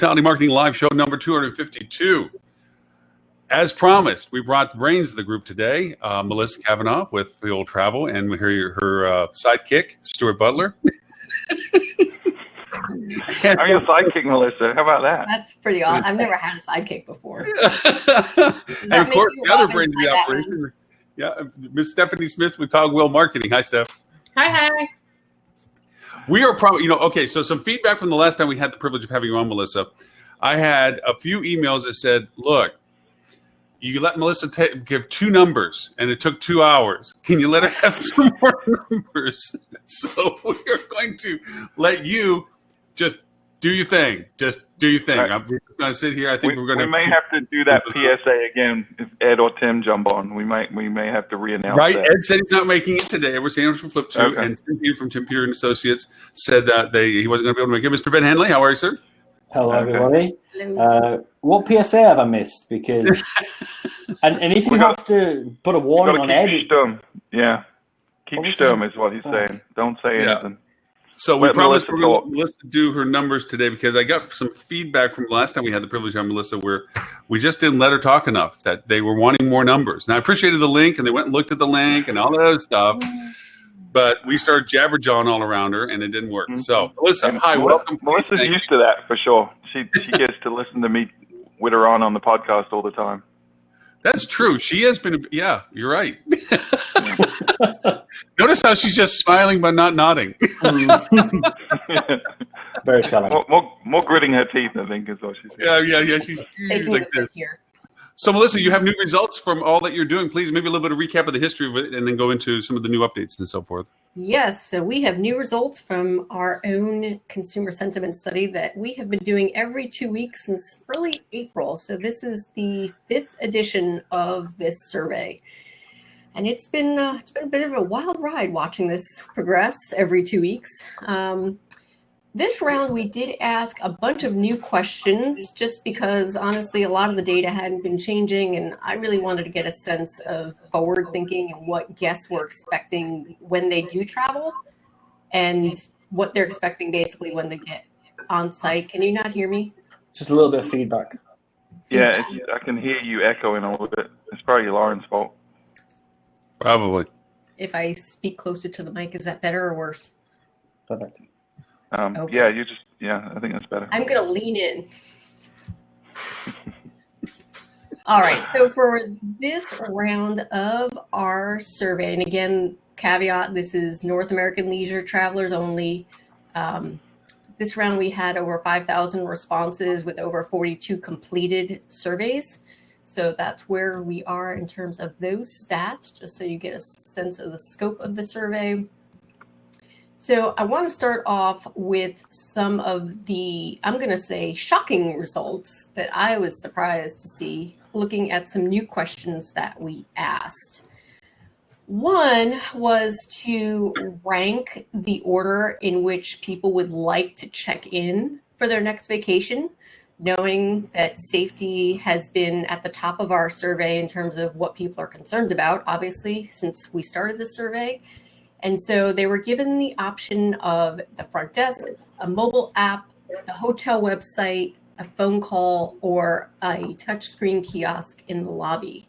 Hospitality Marketing Live Show number 252. As promised, we brought the brains of the group today, Melissa Kavenagh with the old travel, and we hear her sidekick, Stuart Butler. I'm your sidekick, Melissa. How about that? That's pretty awesome. I've never had a sidekick before. And of course, the other brains of the operation, Miss Stephanie Smith with Cogwheel Marketing. Hi, Steph. Hi. We are probably, okay, so some feedback from the last time we had the privilege of having you on, Melissa. I had a few emails that said, look, you let Melissa give 2 numbers, and it took 2 hours. Can you let her have some more numbers? So we're going to let you just do your thing. Just do your thing. Right. I'm going to sit here. I think we're going to. We may have to do that PSA again if Ed or Tim jump on. We may have to re-announce Right. that. Ed said he's not making it today. We're saying from Flip 2, Okay. and Tim Peter from Tim Peter and Associates said that he wasn't going to be able to make it. Mr. Ben Hanley, how are you, sir? Hello, Okay. everybody. Hello. What PSA have I missed? Because and if you have to put a warning on Ed, keep stum. Yeah, keep stum is what he's saying. Don't say anything. So we Let promised Melissa we're going to talk. let Melissa do her numbers today because I got some feedback from last time we had the privilege on Melissa where we just didn't let her talk enough, that they were wanting more numbers. And I appreciated the link, and they went and looked at the link and all that other stuff. But we started jabberjawing all around her, and it didn't work. So, Melissa, hi, welcome. Melissa's Thank you. used to that for sure. She gets to listen to me witter on the podcast all the time. That's true. She has been, yeah, you're right. Notice how she's just smiling but not nodding. very telling. More gritting her teeth, I think, is what she's saying. Yeah. She's Taking like the this. here. So, Melissa, you have new results from all that you're doing. Please, maybe a little bit of recap of the history of it and then go into some of the new updates and so forth. Yes, so we have new results from our own consumer sentiment study that we have been doing every 2 weeks since early April. So this is the 5th edition of this survey. And it's been a bit of a wild ride watching this progress every 2 weeks. This round, we did ask a bunch of new questions just because, honestly, a lot of the data hadn't been changing, and I really wanted to get a sense of forward thinking and what guests were expecting when they do travel and what they're expecting basically when they get on site. Can you not hear me? Just a little bit of feedback. Yeah, I can hear you echoing a little bit. It's probably Lauren's fault. Probably. If I speak closer to the mic, is that better or worse? Perfect. Okay. I think that's better. I'm going to lean in. All right. So for this round of our survey, and again, caveat, this is North American leisure travelers only. This round, we had over 5,000 responses with over 42 completed surveys. So that's where we are in terms of those stats, just so you get a sense of the scope of the survey. So I want to start off with some of the, I'm going to say, shocking results that I was surprised to see looking at some new questions that we asked. One was to rank the order in which people would like to check in for their next vacation, knowing that safety has been at the top of our survey in terms of what people are concerned about, obviously, since we started the survey. And so they were given the option of the front desk, a mobile app, a hotel website, a phone call, or a touchscreen kiosk in the lobby.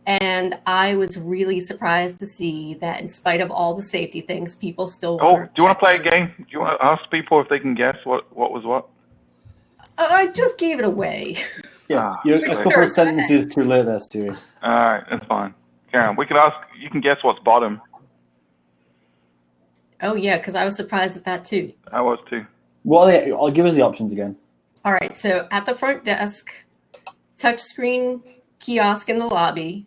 And I was really surprised to see that in spite of all the safety things, people still do you want to play a game? Do you want to ask people if they can guess what was what? I just gave it away. Yeah, you're a couple of sentences too late there, Stuart. All right, that's fine. Karen, we can ask. You can guess what's bottom. Oh, yeah, because I was surprised at that, too. I was, too. What are they? I'll give us the options again. All right, so at the front desk, touchscreen kiosk in the lobby,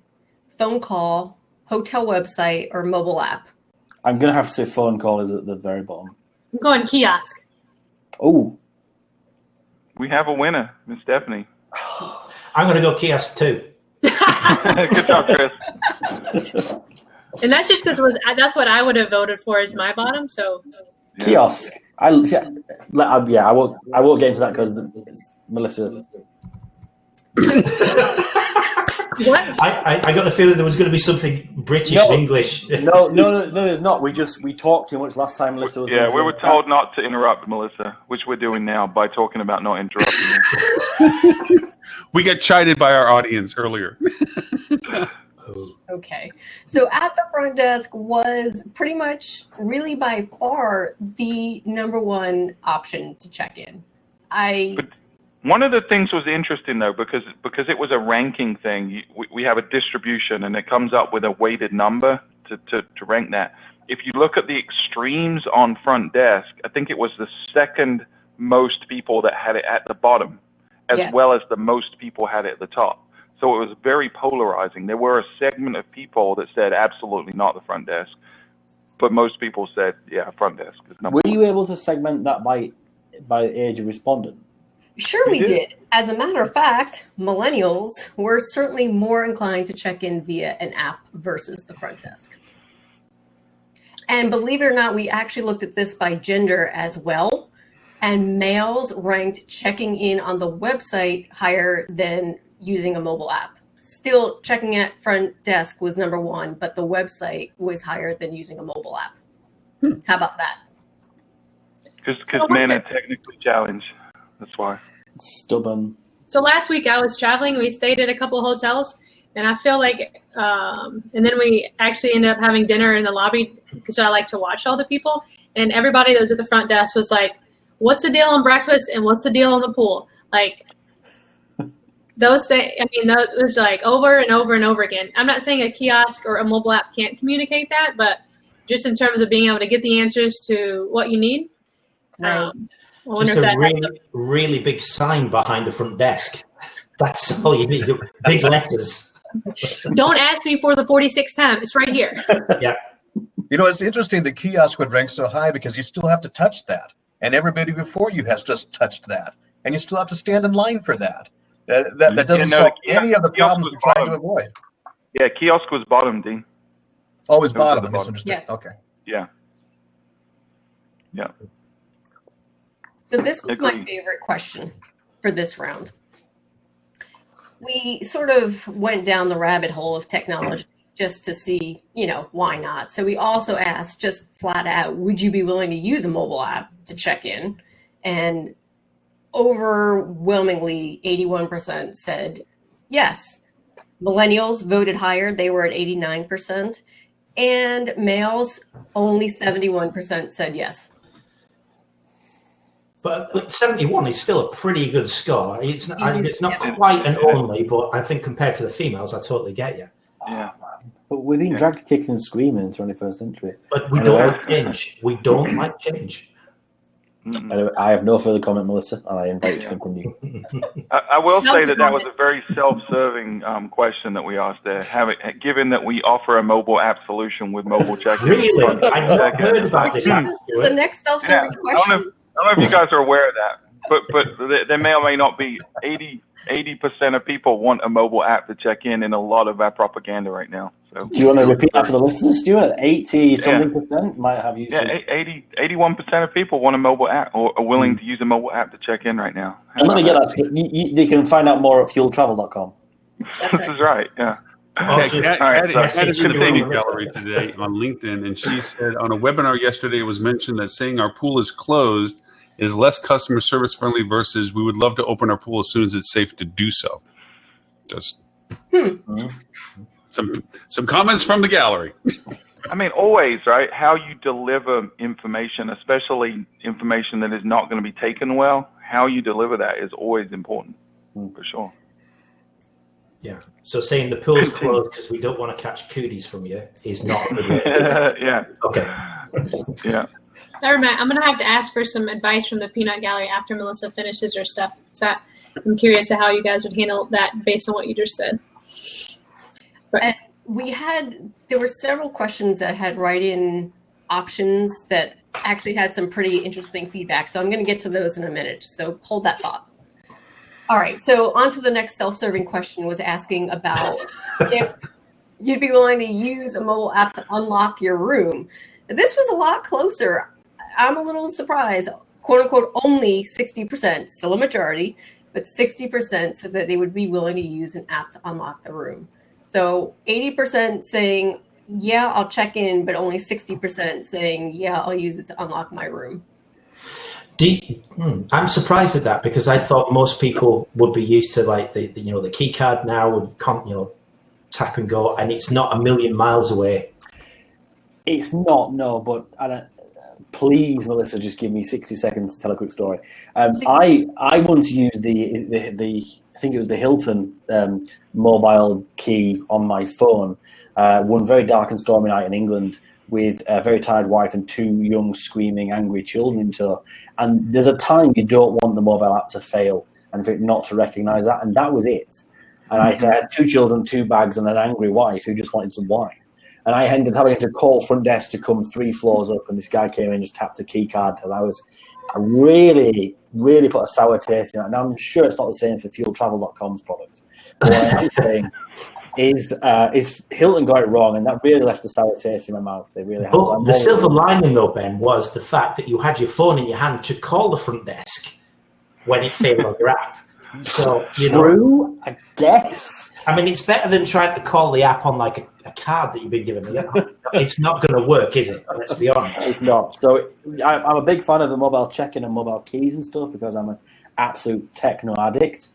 phone call, hotel website, or mobile app. I'm going to have to say phone call is at the very bottom. I'm going kiosk. Oh. We have a winner, Miss Stephanie. I'm going to go kiosk too. Good job, Chris. And that's just because that's what I would have voted for as my bottom. So Kiosk. I won't get into that because it's Melissa. What? I got the feeling there was going to be something British No. and English. No, there's not. We talked too much last time, Melissa. Was Yeah, we were told not to interrupt Melissa, which we're doing now by talking about not interrupting her. We got chided by our audience earlier. Okay. So at the front desk was pretty much really by far the number one option to check in. One of the things was interesting though, because it was a ranking thing. We have a distribution, and it comes up with a weighted number to rank that. If you look at the extremes on front desk, I think it was the second most people that had it at the bottom, as well as the most people had it at the top. So it was very polarizing. There were a segment of people that said absolutely not the front desk, but most people said, yeah, front desk is number Were one. you able to segment that by age of respondent? Sure, we did. As a matter of fact, millennials were certainly more inclined to check in via an app versus the front desk. And believe it or not, we actually looked at this by gender as well. And males ranked checking in on the website higher than using a mobile app. Still, checking at front desk was number one, but the website was higher than using a mobile app. How about that? Because men are technically challenged. That's why. Stubborn. So last week I was traveling. We stayed at a couple hotels, and I feel like, and then we actually ended up having dinner in the lobby because I like to watch all the people. And everybody that was at the front desk was like, "What's the deal on breakfast and what's the deal on the pool?" Like those things. I mean, that was like over and over and over again. I'm not saying a kiosk or a mobile app can't communicate that, but just in terms of being able to get the answers to what you need. Right. I wonder Just if a that really big sign behind the front desk. That's all you need. Big letters. Don't ask me for the 46th time. It's right here. Yeah. You know, it's interesting the kiosk would rank so high because you still have to touch that. And everybody before you has just touched that. And you still have to stand in line for that. That doesn't solve any of the problems we're trying to avoid. Yeah, kiosk was bottom, Dean. Oh, it's It was bottom. at I the bottom. misunderstood. Yes. Okay. Yeah. Yeah. So this was my Agreed. favorite question for this round. We sort of went down the rabbit hole of technology just to see, why not? So we also asked just flat out, would you be willing to use a mobile app to check in? And overwhelmingly, 81% said yes. Millennials voted higher. They were at 89%. And males, only 71% said yes. But 71 is still a pretty good score. It's not quite an only, but I think compared to the females, I totally get you. Yeah. But we're being dragged kicking and screaming in the 21st century. But we don't like change. We don't like change. Anyway, I have no further comment, Melissa, and I invite you to continue. I will say that was a very self-serving question that we asked there. Given that we offer a mobile app solution with mobile check-in. Really? I've not heard about this. The next self-serving question. I don't know if you guys are aware of that, but there may or may not be 80% of people want a mobile app to check in a lot of our propaganda right now. So do you want to repeat that for the listeners, Stuart? 80-something% might have used it. 81% of people want a mobile app or are willing to use a mobile app to check in right now. And let me get that. They can find out more at fueltravel.com. This is right, yeah. Kat is in the continue. photo gallery today on LinkedIn, and she said on a webinar yesterday it was mentioned that saying our pool is closed is less customer service friendly versus we would love to open our pool as soon as it's safe to do so. Just some comments from the gallery. I mean, always, right? How you deliver information, especially information that is not going to be taken well, how you deliver that is always important, for sure. Yeah. So saying the pool's closed because we don't want to catch cooties from you is not a good way. Yeah. Okay. Yeah. Never mind. I'm going to have to ask for some advice from the Peanut Gallery after Melissa finishes her stuff. So I'm curious to how you guys would handle that based on what you just said. But there were several questions that had write-in options that actually had some pretty interesting feedback. So I'm going to get to those in a minute. So hold that thought. All right. So on to the next self-serving question was asking about if you'd be willing to use a mobile app to unlock your room. This was a lot closer. I'm a little surprised. Quote unquote, only 60%, still a majority, but 60% said that they would be willing to use an app to unlock the room. So 80% saying, yeah, I'll check in, but only 60% saying, yeah, I'll use it to unlock my room. I'm surprised at that because I thought most people would be used to like the key card now would tap and go, and it's not a million miles away. It's not, no, but please, Melissa, just give me 60 seconds to tell a quick story. I once used the I think it was the Hilton mobile key on my phone one very dark and stormy night in England with a very tired wife and 2 young, screaming, angry children in tow. And there's a time you don't want the mobile app to fail and for it not to recognise that, and that was it. And I had 2 children, 2 bags, and an angry wife who just wanted some wine. And I ended up having to call front desk to come 3 floors up, and this guy came in and just tapped a key card. And I really, really put a sour taste in it. And I'm sure it's not the same for fueltravel.com's product. But what I'm saying is Hilton got it wrong, and that really left a sour taste in my mouth. They really have. But the silver lining, though, Ben, was the fact that you had your phone in your hand to call the front desk when it failed on your app. So, True, I guess. I mean, it's better than trying to call the app on like a card that you've been given. It's not going to work, is it? Let's be honest. It's not. So I'm a big fan of the mobile check-in and mobile keys and stuff because I'm an absolute techno addict.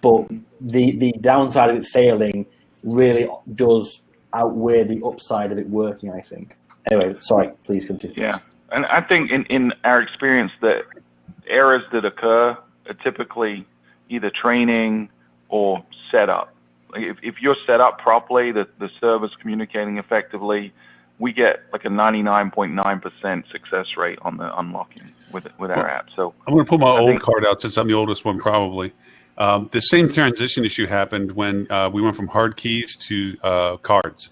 But the downside of it failing really does outweigh the upside of it working, I think. Anyway, sorry, please continue. Yeah, and I think in our experience that errors that occur are typically either training or setup. If you're set up properly, the server's communicating effectively, we get like a 99.9% success rate on the unlocking with our app. So I'm going to pull my old card out since I'm the oldest one, probably. The same transition issue happened when we went from hard keys to cards.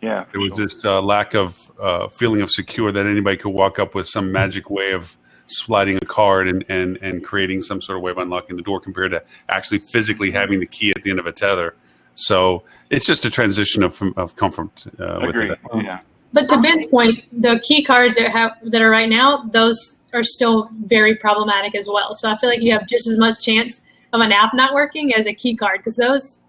Yeah, there was this lack of feeling of secure that anybody could walk up with some magic way of sliding a card and creating some sort of way of unlocking the door compared to actually physically having the key at the end of a tether. So it's just a transition of comfort. Agreed. With it. Yeah. But to Ben's point, the key cards that are right now, those are still very problematic as well. So I feel like you have just as much chance of an app not working as a key card because those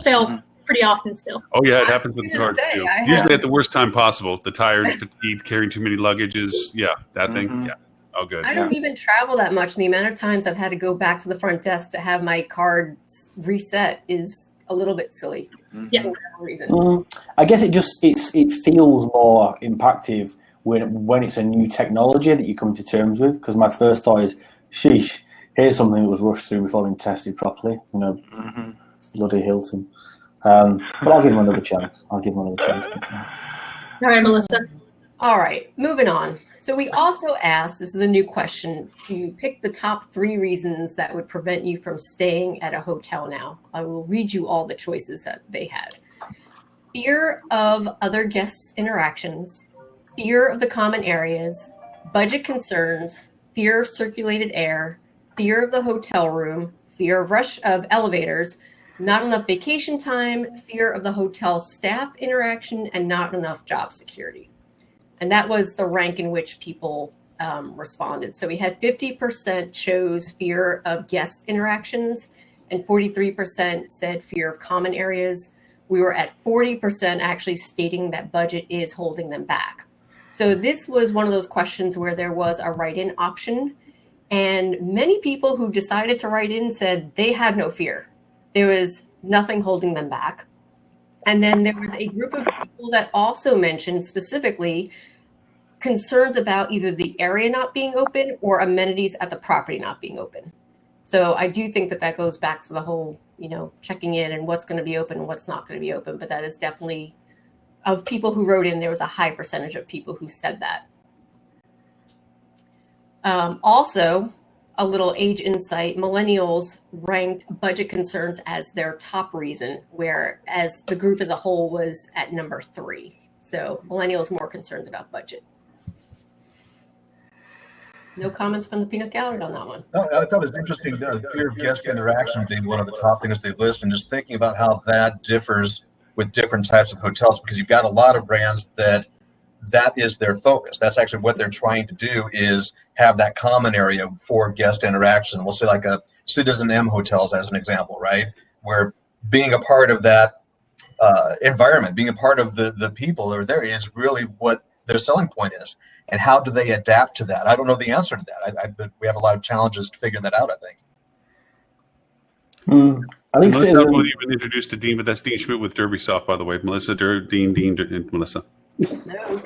fail pretty often still. Oh yeah, it happens with the cards too. Usually at the worst time possible. The tired, fatigued, carrying too many luggages. Yeah, that thing. Yeah. Oh, good. I don't even travel that much. And the amount of times I've had to go back to the front desk to have my card reset is a little bit silly. Yeah. For whatever reason. I guess it feels more impactful when it's a new technology that you come to terms with. Because my first thought is, sheesh, here's something that was rushed through before being tested properly. Bloody Hilton. But I'll give him another chance. All right, Melissa. All right, moving on. So we also asked, this is a new question, to pick the top 3 reasons that would prevent you from staying at a hotel now. I will read you all the choices that they had. Fear of other guests' interactions, fear of the common areas, budget concerns, fear of circulated air, fear of the hotel room, fear of rush of elevators, not enough vacation time, fear of the hotel staff interaction, and not enough job security. And that was the rank in which people responded. So we had 50% chose fear of guest interactions and 43% said fear of common areas. We were at 40% actually stating that budget is holding them back. So this was one of those questions where there was a write-in option. And many people who decided to write in said they had no fear. There was nothing holding them back. And then there was a group of people that also mentioned specifically concerns about either the area not being open or amenities at the property not being open. So I do think that goes back to the whole, checking in and what's going to be open and what's not going to be open. But that is definitely, of people who wrote in, there was a high percentage of people who said that. Also, a little age insight, millennials ranked budget concerns as their top reason, whereas the group as a whole was at number 3. So millennials more concerned about budget. No comments from the peanut gallery on that one. No, I thought it was interesting. Fear of guest interaction being one of the top things they list, and just thinking about how that differs with different types of hotels, because you've got a lot of brands that that is their focus. That's actually what they're trying to do, is have that common area for guest interaction. We'll say like a Citizen M hotels as an example, right? Where being a part of that environment, being a part of the people that are there is really what their selling point is. And how do they adapt to that? I don't know the answer to that. But we have a lot of challenges to figure that out, I think. I think Melissa, I believe you've been introduced to Dean, but that's Dean Schmit with Derby Soft, by the way. Melissa, Dean, and Melissa. No.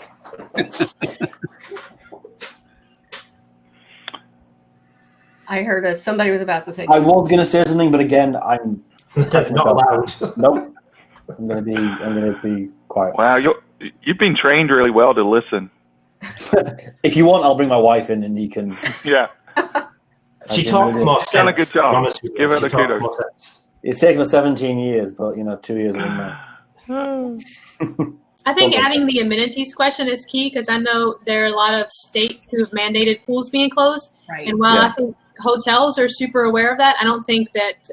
I heard somebody was about to say I was going to say something, but again, I'm not allowed. Nope. I'm going to be quiet. Wow, you've been trained really well to listen. If you want, I'll bring my wife in, and you can. Yeah. She talked more sense. Done a good job. Give her the kudos. It's taken us 17 years, but 2 years ago. I think adding the amenities question is key, because I know there are a lot of states who have mandated pools being closed. Right. And while I think hotels are super aware of that, I don't think that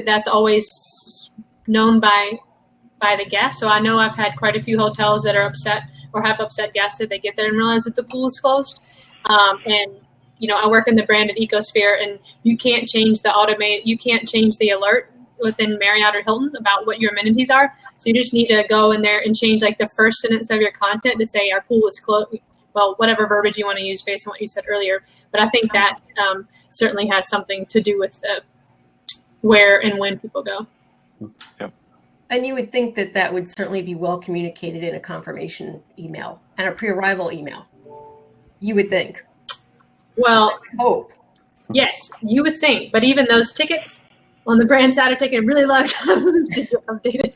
that's always known by the guests. So I know I've had quite a few hotels that are upset or have upset guests that they get there and realize that the pool is closed. And I work in the branded ecosphere, and you can't change the alert within Marriott or Hilton about what your amenities are. So you just need to go in there and change like the first sentence of your content to say our pool is closed. Well, whatever verbiage you want to use based on what you said earlier. But I think that certainly has something to do with where and when people go. Yep. And you would think that would certainly be well communicated in a confirmation email and a pre-arrival email. You would think. Well, hope. Yes, you would think. But even those tickets on the brand side are taking a really long time to get updated.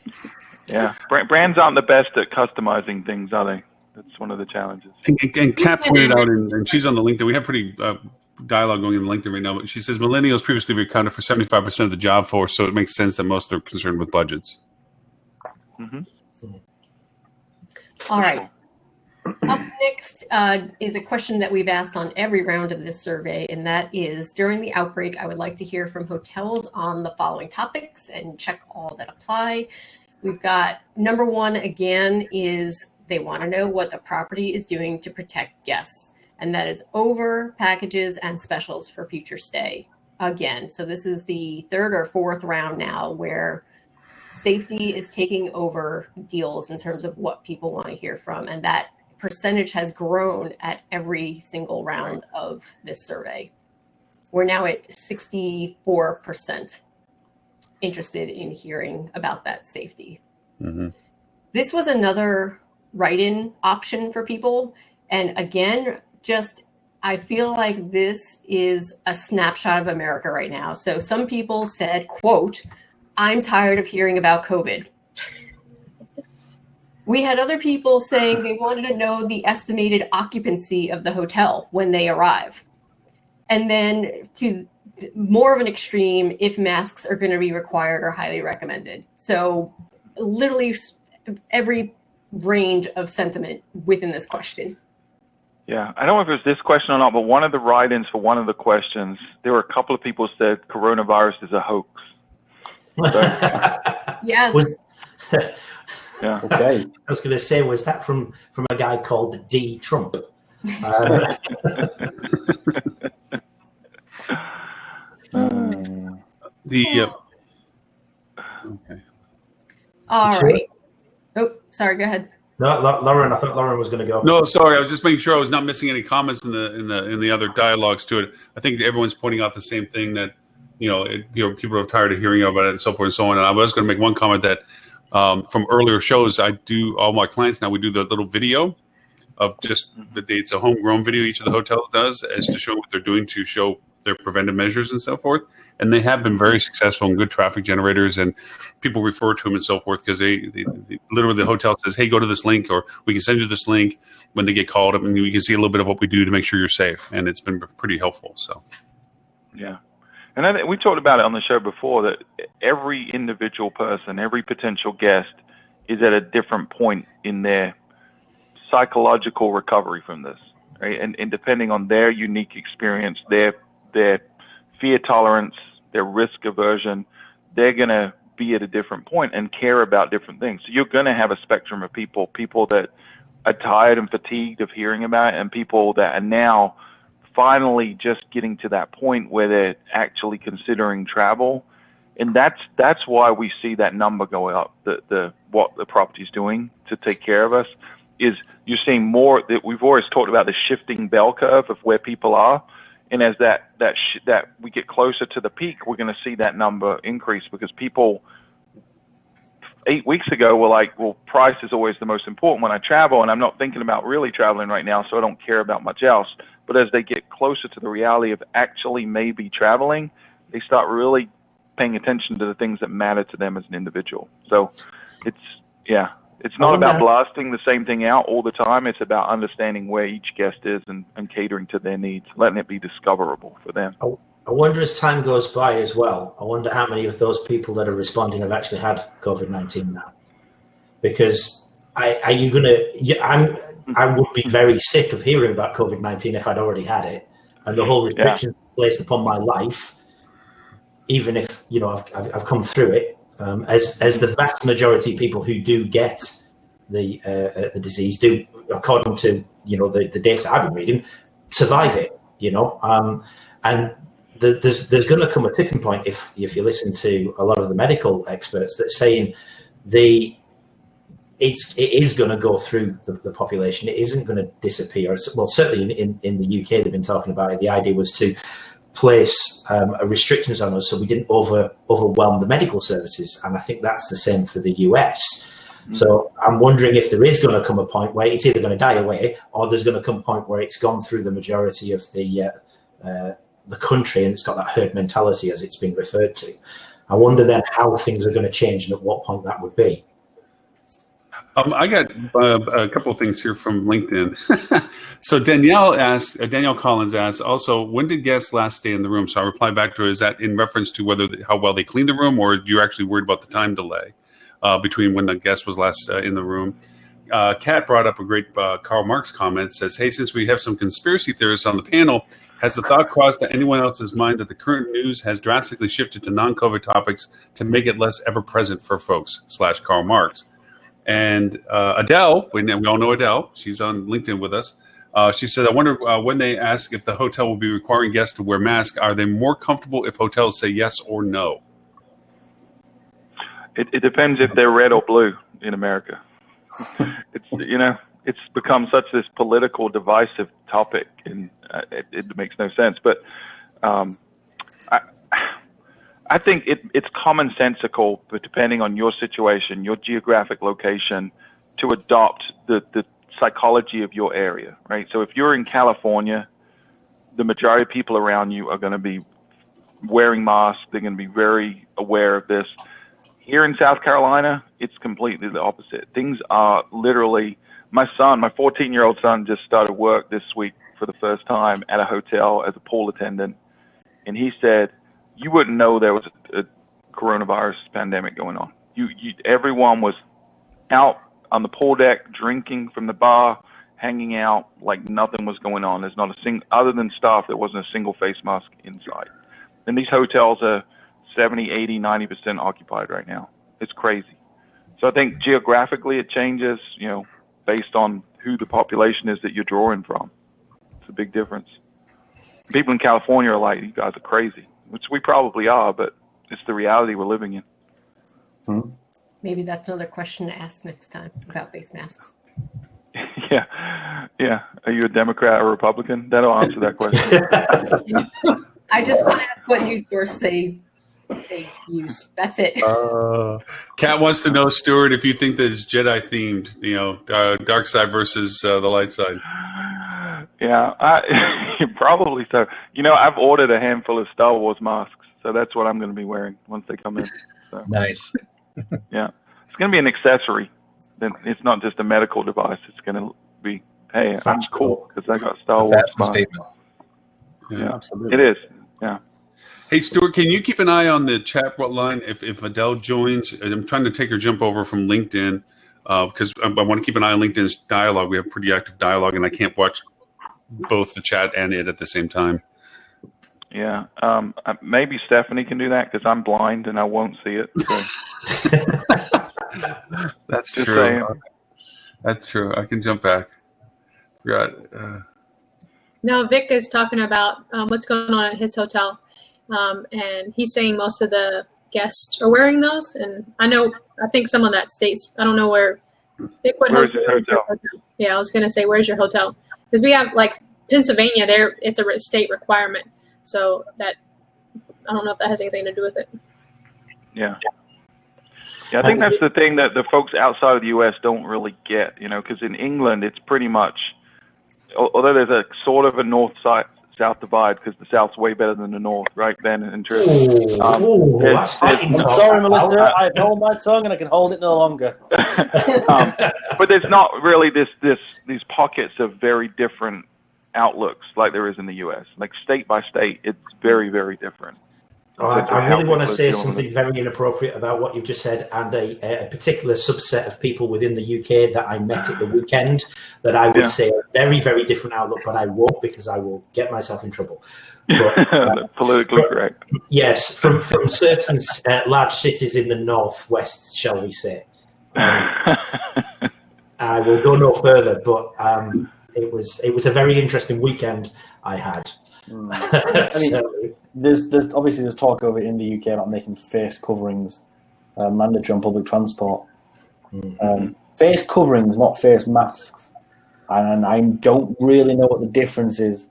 Yeah, brands aren't the best at customizing things, are they? That's one of the challenges. And Kat pointed out, and she's on the LinkedIn. We have pretty dialogue going in LinkedIn right now. But she says millennials previously accounted for 75% of the job force, so it makes sense that most are concerned with budgets. Mm-hmm. All right. Up next is a question that we've asked on every round of this survey, and that is, during the outbreak, I would like to hear from hotels on the following topics and check all that apply. We've got number one, again, is they want to know what the property is doing to protect guests, and that is over packages and specials for future stay. Again, so this is the third or fourth round now where safety is taking over deals in terms of what people want to hear from, and that percentage has grown at every single round of this survey. We're now at 64% interested in hearing about that safety. Mm-hmm. This was another write-in option for people. And again, I feel like this is a snapshot of America right now. So some people said, quote, "I'm tired of hearing about COVID." We had other people saying they wanted to know the estimated occupancy of the hotel when they arrive. And then to more of an extreme, if masks are going to be required or highly recommended. So literally every range of sentiment within this question. Yeah, I don't know if it was this question or not, but one of the write-ins for one of the questions, there were a couple of people who said coronavirus is a hoax. So, yes. Yeah. Okay. I was going to say, was that from a guy called D. Trump? Okay. All right. Oh, sorry. Go ahead. No, Lauren. I thought Lauren was going to go. No, sorry. I was just making sure I was not missing any comments in the other dialogues to it. I think everyone's pointing out the same thing, that people are tired of hearing about it and so forth and so on. And I was going to make one comment that from earlier shows, I do all my clients now. We do the little video of just it's a homegrown video each of the hotels does as to show what they're doing to show their preventive measures and so forth. And they have been very successful and good traffic generators, and people refer to them and so forth because they literally the hotel says, "Hey, go to this link," or "We can send you this link" when they get called up, and you can see a little bit of what we do to make sure you're safe. And it's been pretty helpful. So, yeah. And I think we talked about it on the show before, that every individual person, every potential guest is at a different point in their psychological recovery from this, right? And depending on their unique experience, their fear tolerance, their risk aversion, they're going to be at a different point and care about different things. So you're going to have a spectrum of people that are tired and fatigued of hearing about it, and people that are now finally just getting to that point where they're actually considering travel. And that's why we see that number go up, what the property's doing to take care of us, is you're seeing more. That we've always talked about the shifting bell curve of where people are. And as that we get closer to the peak, we're going to see that number increase, because people 8 weeks ago were like, well, price is always the most important when I travel, and I'm not thinking about really traveling right now, so I don't care about much else. But as they get closer to the reality of actually maybe traveling, they start really paying attention to the things that matter to them as an individual. So it's not about blasting the same thing out all the time. It's about understanding where each guest is and catering to their needs, letting it be discoverable for them. I wonder, as time goes by as well, I wonder how many of those people that are responding have actually had COVID-19 now. Because I would be very sick of hearing about COVID-19 if I'd already had it, and the whole restrictions placed upon my life, even if I've come through it, as the vast majority of people who do get the disease do, according to the data I've been reading, survive it. And there's going to come a tipping point if you listen to a lot of the medical experts that saying it is going to go through the population. It isn't going to disappear. Well, certainly in the UK, they've been talking about it. The idea was to place restrictions on us so we didn't overwhelm the medical services. And I think that's the same for the US. Mm-hmm. So I'm wondering if there is going to come a point where it's either going to die away, or there's going to come a point where it's gone through the majority of the country, and it's got that herd mentality, as it's been referred to. I wonder then how things are going to change and at what point that would be. I got a couple of things here from LinkedIn. So Danielle Collins asked, also, when did guests last stay in the room? So I replied back to her, is that in reference to how well they cleaned the room, or you're actually worried about the time delay between when the guest was last in the room? Kat brought up a great Karl Marx comment, says, hey, since we have some conspiracy theorists on the panel, has the thought crossed to anyone else's mind that the current news has drastically shifted to non-COVID topics to make it less ever-present for folks, /Karl Marx? And Adel, we all know Adel, she's on LinkedIn with us. She said, I wonder when they ask if the hotel will be requiring guests to wear masks, are they more comfortable if hotels say yes or no? It depends if they're red or blue in America. It's become such this political divisive topic, and it makes no sense. But I think it's commonsensical, but depending on your situation, your geographic location, to adopt the psychology of your area, right? So if you're in California, the majority of people around you are going to be wearing masks. They're going to be very aware of this. Here in South Carolina, it's completely the opposite. Things are literally, my 14-year-old son just started work this week for the first time at a hotel as a pool attendant. And he said, you wouldn't know there was a coronavirus pandemic going on. Everyone was out on the pool deck, drinking from the bar, hanging out like nothing was going on. There's not a single, other than staff, there wasn't a single face mask inside. And these hotels are 70, 80, 90% occupied right now. It's crazy. So I think geographically it changes, based on who the population is that you're drawing from. It's a big difference. People in California are like, you guys are crazy, which we probably are, but it's the reality we're living in. Hmm. Maybe that's another question to ask next time about face masks. Yeah. Are you a Democrat or Republican? That'll answer that question. I just want to ask what news source they use. That's it. Kat wants to know, Stuart, if you think that it's Jedi themed, dark side versus the light side. Yeah, probably so. I've ordered a handful of Star Wars masks, so that's what I'm going to be wearing once they come in. So, nice. Yeah, it's going to be an accessory. Then it's not just a medical device. It's going to be, hey, I'm cool because I got Star Wars masks. Statement. Yeah, absolutely. It is. Yeah. Hey, Stuart, can you keep an eye on the chat line if Adele joins? I'm trying to take her jump over from LinkedIn because I want to keep an eye on LinkedIn's dialogue. We have pretty active dialogue, and I can't watch both the chat and it at the same time. Yeah. Maybe Stephanie can do that because I'm blind and I won't see it. So. That's Just true. saying. That's true. I can jump back. Forgot. No, Vic is talking about what's going on at his hotel, and he's saying most of the guests are wearing those. And I think some of that states. I don't know where. Vic, where's his hotel? Yeah, I was going to say, where's your hotel? Because we have like Pennsylvania. There, it's a state requirement. So that I don't know if that has anything to do with it. Yeah. Yeah, I think that's the thing that the folks outside of the U.S. don't really get, because in England it's pretty much, although there's a sort of a north-south divide because the south's way better than the north, right, Ben and Tristan? I'm sorry, Melissa. I hold my tongue and I can hold it no longer. But there's not really these pockets of very different outlooks like there is in the U.S. Like state by state, it's very, very different. I really want to say something very inappropriate about what you've just said, and a particular subset of people within the UK that I met at the weekend that I would say a very, very different outlook, but I won't because I will get myself in trouble. But, politically correct. Yes, from certain large cities in the northwest, shall we say. I will go no further, but it was a very interesting weekend I had. There's obviously talk over in the UK about making face coverings mandatory on public transport. Face coverings, not face masks, and I don't really know what the difference is.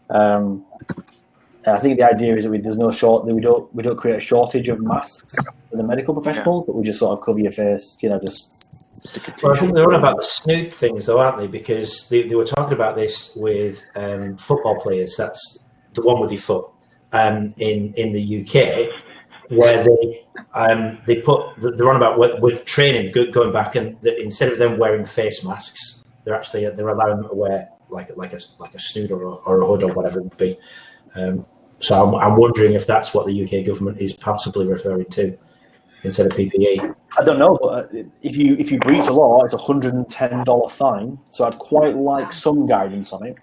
I think the idea is that there's no we don't create a shortage of masks for the medical professionals, but we just sort of cover your face, just stick it to. Well, I think they're on about the snoot things, though, aren't they? Because they were talking about this with football players. That's the one with your foot. In the UK, where they're on about with training going back, and instead of them wearing face masks, they're allowing them to wear like a snoot or a hood or whatever it would be. So I'm wondering if that's what the UK government is possibly referring to instead of PPE. I don't know, but if you breach the law, it's $110 fine. So I'd quite like some guidance on it.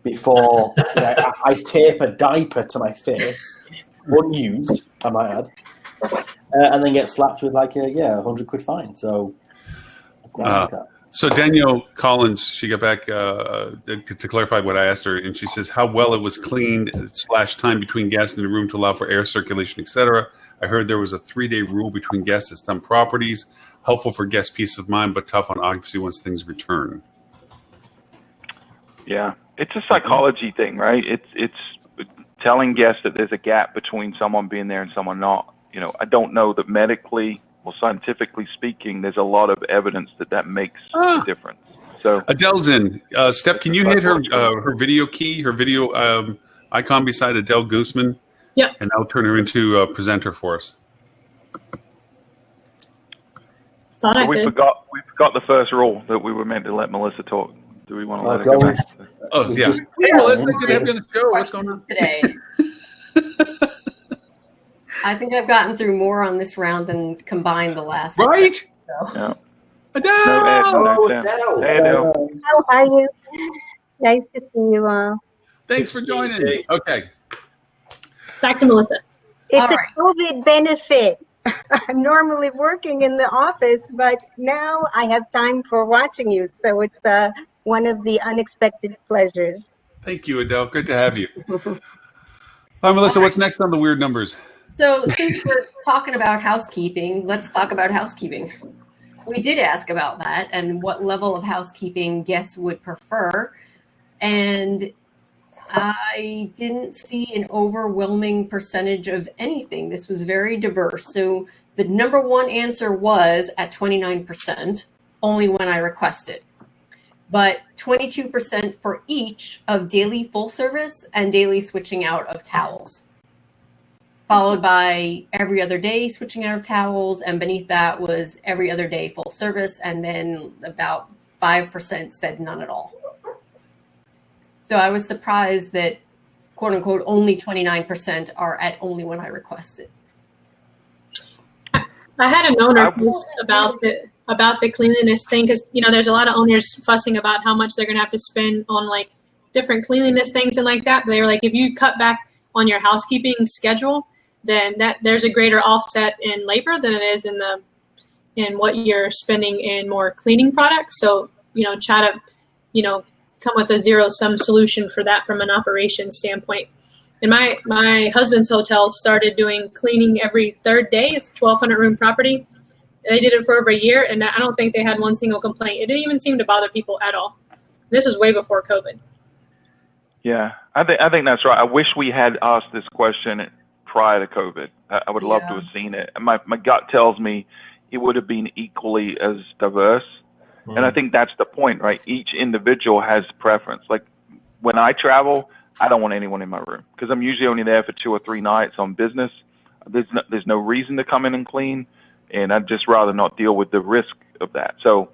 Before I tape a diaper to my face, unused, I might add, and then get slapped with like £100 fine. So, so Danielle Collins, she got back to clarify what I asked her, and she says how well it was cleaned / time between guests in the room to allow for air circulation, etc. I heard there was a 3-day rule between guests at some properties, helpful for guest peace of mind, but tough on occupancy once things return. Yeah. It's a psychology thing, right? It's telling guests that there's a gap between someone being there and someone not. I don't know that medically or scientifically speaking, there's a lot of evidence that makes a difference. So Adel's in. Steph, can you hit her video key, her video icon beside Adel Gutmine? Yeah. And I'll turn her into a presenter for us. We forgot the first rule that we were meant to let Melissa talk. Do we want to let her go back? Oh, yeah. Hey, Melissa, good to have you on the show. What's going on today? I think I've gotten through more on this round than combined the last. Right? So. Yeah. Adel! Hey, Adel. How are you? Nice to see you all. Thanks for joining. Okay. Back to Melissa. It's a COVID benefit. I'm normally working in the office, but now I have time for watching you. So it's one of the unexpected pleasures. Thank you, Adele. Good to have you. Hi, Melissa. What's next on the weird numbers? So since we're talking about housekeeping, let's talk about housekeeping. We did ask about that and what level of housekeeping guests would prefer. And I didn't see an overwhelming percentage of anything. This was very diverse. So the number one answer was at 29%, only when I requested. But 22% for each of daily full service and daily switching out of towels, followed by every other day switching out of towels, and beneath that was every other day full service, and then about 5% said none at all. So I was surprised that, quote unquote, only 29% are at only when I requested. I had an owner post about the cleanliness thing, because there's a lot of owners fussing about how much they're going to have to spend on like different cleanliness things and like that. But they were like, if you cut back on your housekeeping schedule, then there's a greater offset in labor than it is in what you're spending in more cleaning products. So, try to, come with a zero-sum solution for that from an operations standpoint. And my husband's hotel started doing cleaning every third day. It's a 1,200-room property. They did it for over a year, and I don't think they had one single complaint. It didn't even seem to bother people at all. This was way before COVID. Yeah, I think that's right. I wish we had asked this question prior to COVID. I would love to have seen it. My gut tells me it would have been equally as diverse. And I think that's the point, right? Each individual has preference. Like when I travel, I don't want anyone in my room because I'm usually only there for 2 or 3 nights on business. There's no reason to come in and clean, and I'd just rather not deal with the risk of that. So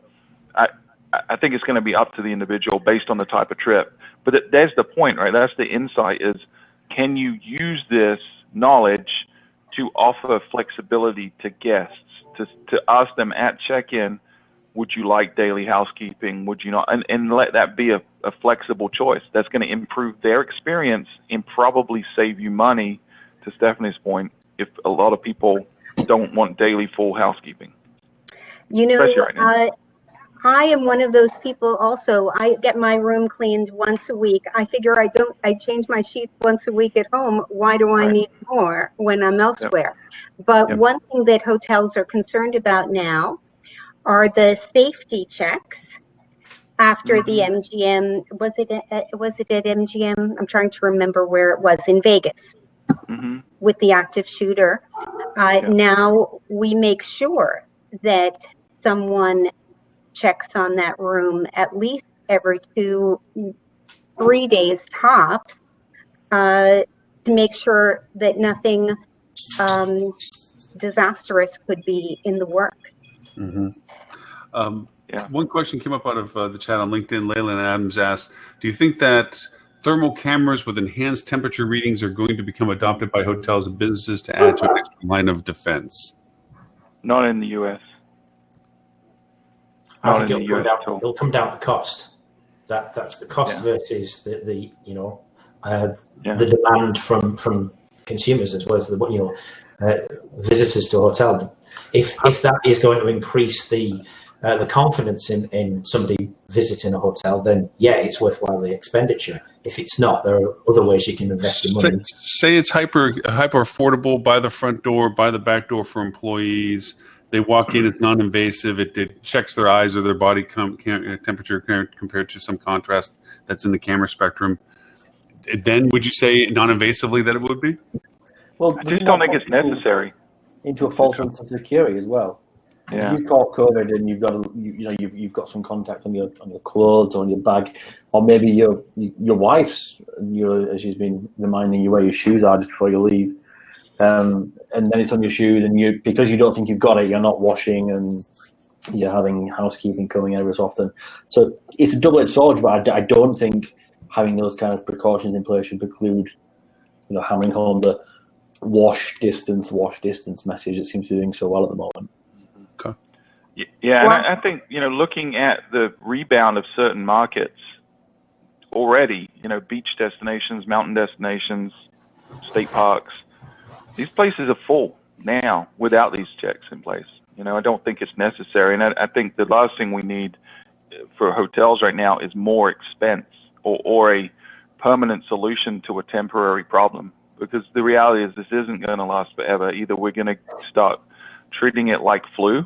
I think it's going to be up to the individual based on the type of trip. But there's the point, right? That's the insight is, can you use this knowledge to offer flexibility to guests, to ask them at check-in, would you like daily housekeeping? Would you not? And let that be a flexible choice. That's going to improve their experience and probably save you money, to Stephanie's point, if a lot of people don't want daily full housekeeping. Right now. I am one of those people also. I get my room cleaned once a week. I figure I change my sheets once a week at home. Why do I need more when I'm elsewhere? Yep. But one thing that hotels are concerned about now are the safety checks after the MGM. Was it at MGM? I'm trying to remember where it was, in Vegas, with the active shooter. Now we make sure that someone checks on that room at least every 2-3 days tops, to make sure that nothing disastrous could be in the work. One question came up out of the chat on LinkedIn. Leyland Adams asked, do you think that thermal cameras with enhanced temperature readings are going to become adopted by hotels and businesses to add to an extra line of defense? Not in the U.S. I think it'll come down to cost. That's the cost versus the demand from consumers as well as the visitors to a hotel. If that is going to increase the confidence in somebody visiting a hotel, then it's worthwhile the expenditure. If it's not, there are other ways you can invest your money. Say it's hyper affordable, by the front door, by the back door for employees. They walk in, it's non-invasive. It checks their eyes or their body temperature compared to some contrast that's in the camera spectrum. Then would you say non-invasively that it would be? Well, I just don't think it's necessary. Into a false sense of security as well. Yeah. If you've caught COVID and you've got some contact on your clothes or on your bag, or maybe your wife's, as she's been reminding you where your shoes are just before you leave. And then it's on your shoes, and because you don't think you've got it, you're not washing, and you're having housekeeping coming every so often. So it's a double-edged sword, but I don't think having those kind of precautions in place should preclude, hammering home the wash distance message that seems to be doing so well at the moment. Okay. Yeah, and I think looking at the rebound of certain markets already, beach destinations, mountain destinations, state parks. These places are full now without these checks in place. I don't think it's necessary. And I think the last thing we need for hotels right now is more expense or a permanent solution to a temporary problem. Because the reality is this isn't going to last forever. Either we're going to start treating it like flu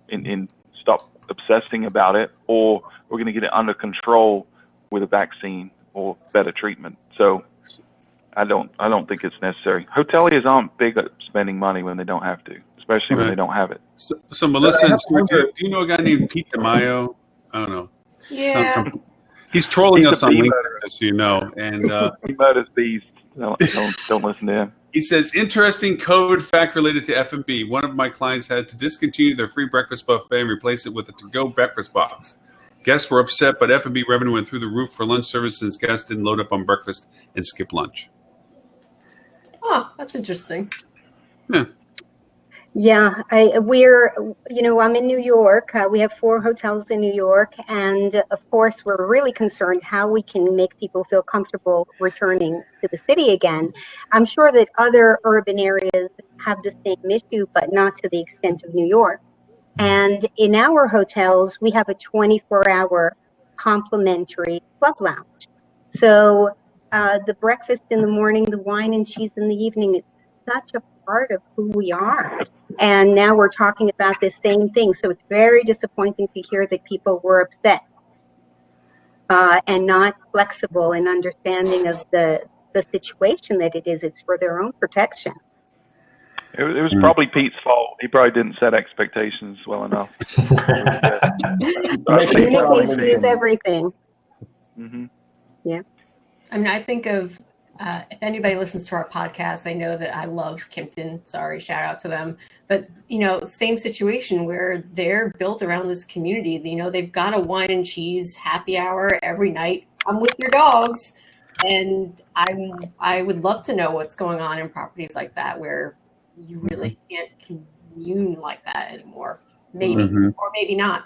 and stop obsessing about it, or we're going to get it under control with a vaccine or better treatment. So I don't think it's necessary. Hoteliers aren't big at spending money when they don't have to, especially when they don't have it. So Melissa, do you know a guy named Pete DeMaio? I don't know. Yeah. He's trolling us on LinkedIn, as you know. And he murders bees. Don't listen to him. He says, interesting code fact related to F&B. One of my clients had to discontinue their free breakfast buffet and replace it with a to-go breakfast box. Guests were upset, but F&B revenue went through the roof for lunch service since guests didn't load up on breakfast and skip lunch. Oh, that's interesting. Yeah. Yeah, we're, I'm in New York. We have 4 hotels in New York. And of course, we're really concerned how we can make people feel comfortable returning to the city again. I'm sure that other urban areas have the same issue, but not to the extent of New York. And in our hotels, we have a 24-hour complimentary club lounge. So the breakfast in the morning, the wine and cheese in the evening, it's such a part of who we are. And now we're talking about this same thing. So it's very disappointing to hear that people were upset and not flexible and understanding of the situation that it is. It's for their own protection. It was probably Pete's fault. He probably didn't set expectations well enough. Communication is everything. Mm-hmm. Yeah. I mean, I think of, if anybody listens to our podcast, I know that I love Kimpton. Sorry, shout out to them. But, same situation where they're built around this community. They've got a wine and cheese happy hour every night. I'm with your dogs. And I would love to know what's going on in properties like that where you really can't commune like that anymore. Maybe, or maybe not.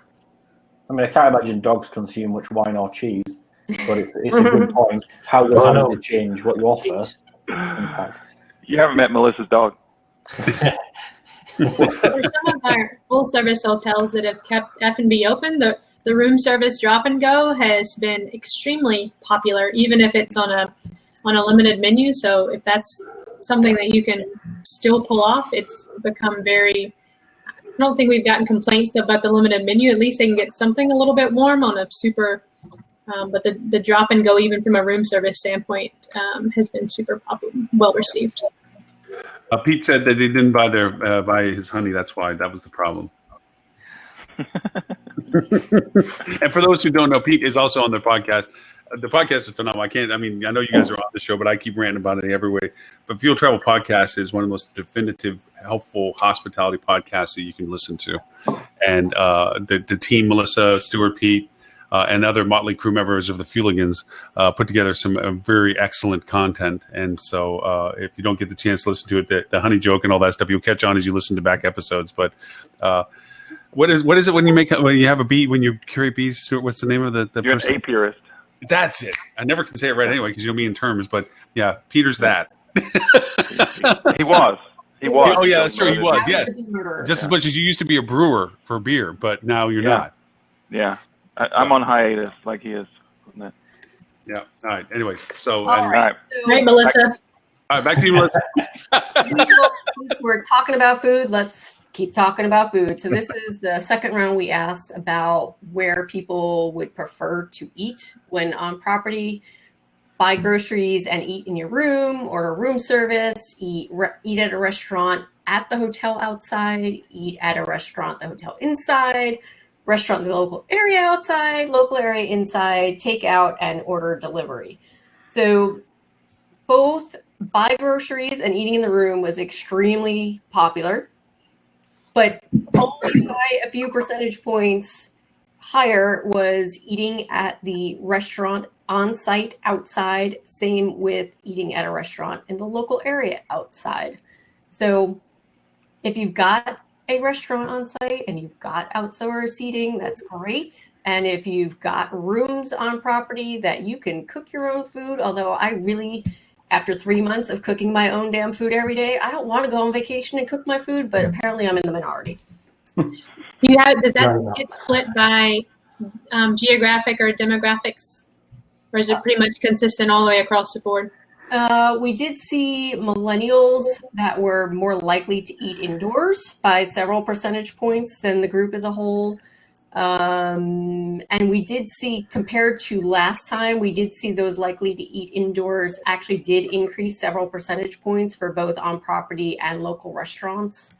I mean, I can't imagine dogs consume much wine or cheese, but it's a good point. How does it change what you offer? Impact. You haven't met Melissa's dog. For some of our full-service hotels that have kept F&B open, the room service drop and go has been extremely popular, even if it's on a limited menu. So if that's something that you can still pull off, it's become very. I don't think we've gotten complaints about the limited menu. At least they can get something a little bit warm on a super. But the drop and go, even from a room service standpoint, has been super well received. Pete said that he didn't buy his honey. That's why that was the problem. And for those who don't know, Pete is also on the podcast. The podcast is phenomenal. I know you guys are on the show, but I keep ranting about it every way. But Fuel Travel Podcast is one of the most definitive, helpful hospitality podcasts that you can listen to. And the team, Melissa, Stuart, Pete, and other motley crew members of the Fueligans put together some very excellent content. And so if you don't get the chance to listen to it, the honey joke and all that stuff, you'll catch on as you listen to back episodes. But what is it when you have a bee, when you curate bees, Stuart? What's the name of the You're person? an apurist. That's it. I never can say it right anyway because you know me in terms. But yeah, Peter's that. He was. Oh yeah, that's true. He was. Yes, just as much as you used to be a brewer for beer, but now you're not. Yeah, I'm on hiatus like he is. Yeah. All right. Anyways, so all right, Melissa. All right, back to you, Melissa. We're talking about food. Let's keep talking about food. So this is the second round. We asked about where people would prefer to eat when on property. Buy groceries and eat in your room, order room service, eat at a restaurant at the hotel outside, eat at a restaurant, the hotel inside, restaurant in the local area outside, local area inside, take out, and order delivery. So both buy groceries and eating in the room was extremely popular, but only by a few percentage points higher was eating at the restaurant on site outside. Same with eating at a restaurant in the local area outside. So if you've got a restaurant on site and you've got outdoor seating, that's great. And if you've got rooms on property that you can cook your own food, although I really, after 3 months of cooking my own damn food every day, I don't want to go on vacation and cook my food, but apparently I'm in the minority. Does that get split by geographic or demographics? Or is it pretty much consistent all the way across the board? We did see millennials that were more likely to eat indoors by several percentage points than the group as a whole. And we did see, compared to last time, we did see those likely to eat indoors actually did increase several percentage points for both on property and local restaurants.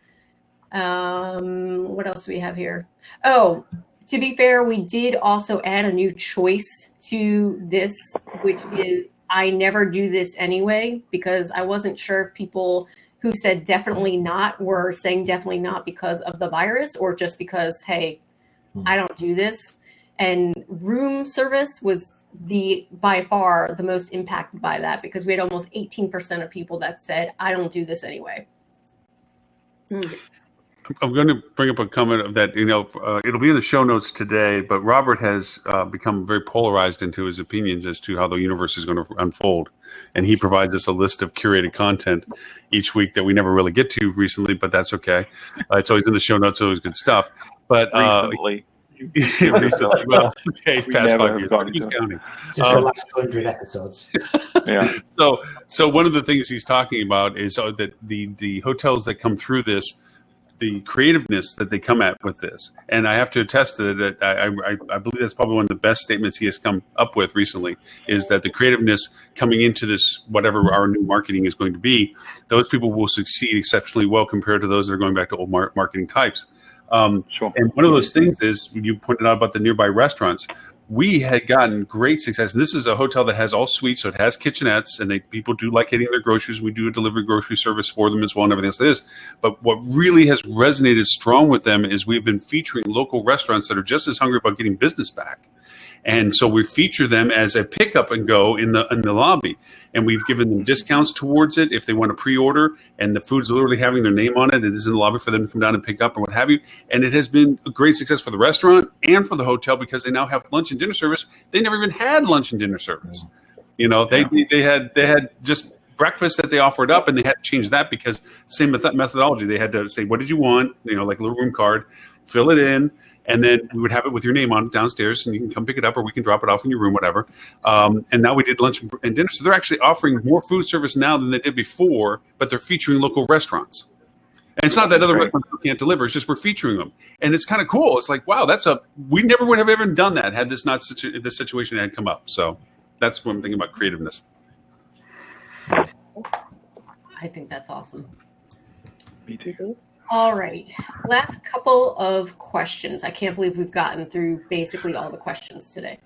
What else do we have here? Oh, to be fair, we did also add a new choice to this, which is I never do this anyway, because I wasn't sure if people who said definitely not were saying definitely not because of the virus or just because, hey, I don't do this. And room service was by far the most impacted by that, because we had almost 18% of people that said, I don't do this anyway. I'm going to bring up a comment of that, it'll be in the show notes today, but Robert has become very polarized into his opinions as to how the universe is going to unfold. And he provides us a list of curated content each week that we never really get to recently, but that's okay. It's always in the show notes, always good stuff. But Recently. recently, well, okay, We past never 5 have years. gotten Who's to it. counting? Just the last 100 episodes. Yeah. So one of the things he's talking about is that the hotels that come through this, the creativeness that they come at with this, and I have to attest to that. I believe that's probably one of the best statements he has come up with recently, is that the creativeness coming into this, whatever our new marketing is going to be, those people will succeed exceptionally well compared to those that are going back to old marketing types. Sure. And one of those things is, when you pointed out about the nearby restaurants, we had gotten great success. And this is a hotel that has all suites, so it has kitchenettes, and people do like getting their groceries. We do a delivery grocery service for them as well, and everything else it is. But what really has resonated strong with them is we've been featuring local restaurants that are just as hungry about getting business back. And so we feature them as a pickup and go in the lobby. And we've given them discounts towards it if they want to pre-order, and the food's literally having their name on it. It is in the lobby for them to come down and pick up and what have you. And it has been a great success for the restaurant and for the hotel, because they now have lunch and dinner service. They never even had lunch and dinner service. They had just breakfast that they offered up, and they had to change that because same methodology. They had to say, what did you want? Like a little room card, fill it in. And then we would have it with your name on it downstairs, and you can come pick it up, or we can drop it off in your room, whatever. And now we did lunch and dinner. So they're actually offering more food service now than they did before, but they're featuring local restaurants. And it's not that other restaurants can't deliver. It's just we're featuring them. And it's kind of cool. It's like, wow, we never would have ever done that had this this situation had come up. So that's what I'm thinking about creativeness. I think that's awesome. Me too. All right. Last couple of questions. I can't believe we've gotten through basically all the questions today.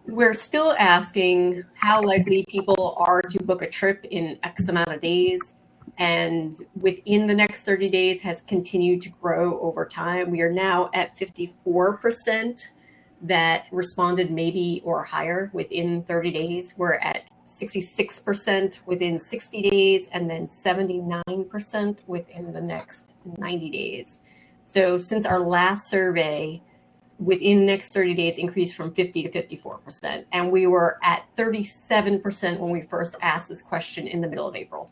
We're still asking how likely people are to book a trip in X amount of days, and within the next 30 days has continued to grow over time. We are now at 54% that responded maybe or higher within 30 days. We're at 66% within 60 days, and then 79% within the next 90 days. So since our last survey, within the next 30 days increased from 50 to 54%. And we were at 37% when we first asked this question in the middle of April.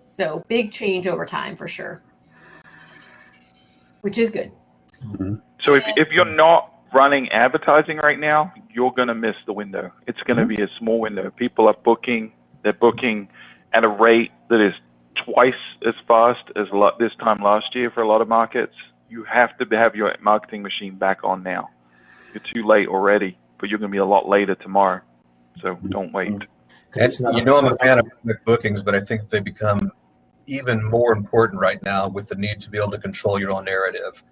So big change over time for sure, which is good. Mm-hmm. So if you're not running advertising right now, you're going to miss the window. It's going to be a small window. People are booking. They're booking at a rate that is twice as fast as this time last year for a lot of markets. You have to have your marketing machine back on now. You're too late already, but you're going to be a lot later tomorrow. So don't wait. And, I'm a fan of quick bookings, but I think they become even more important right now with the need to be able to control your own narrative.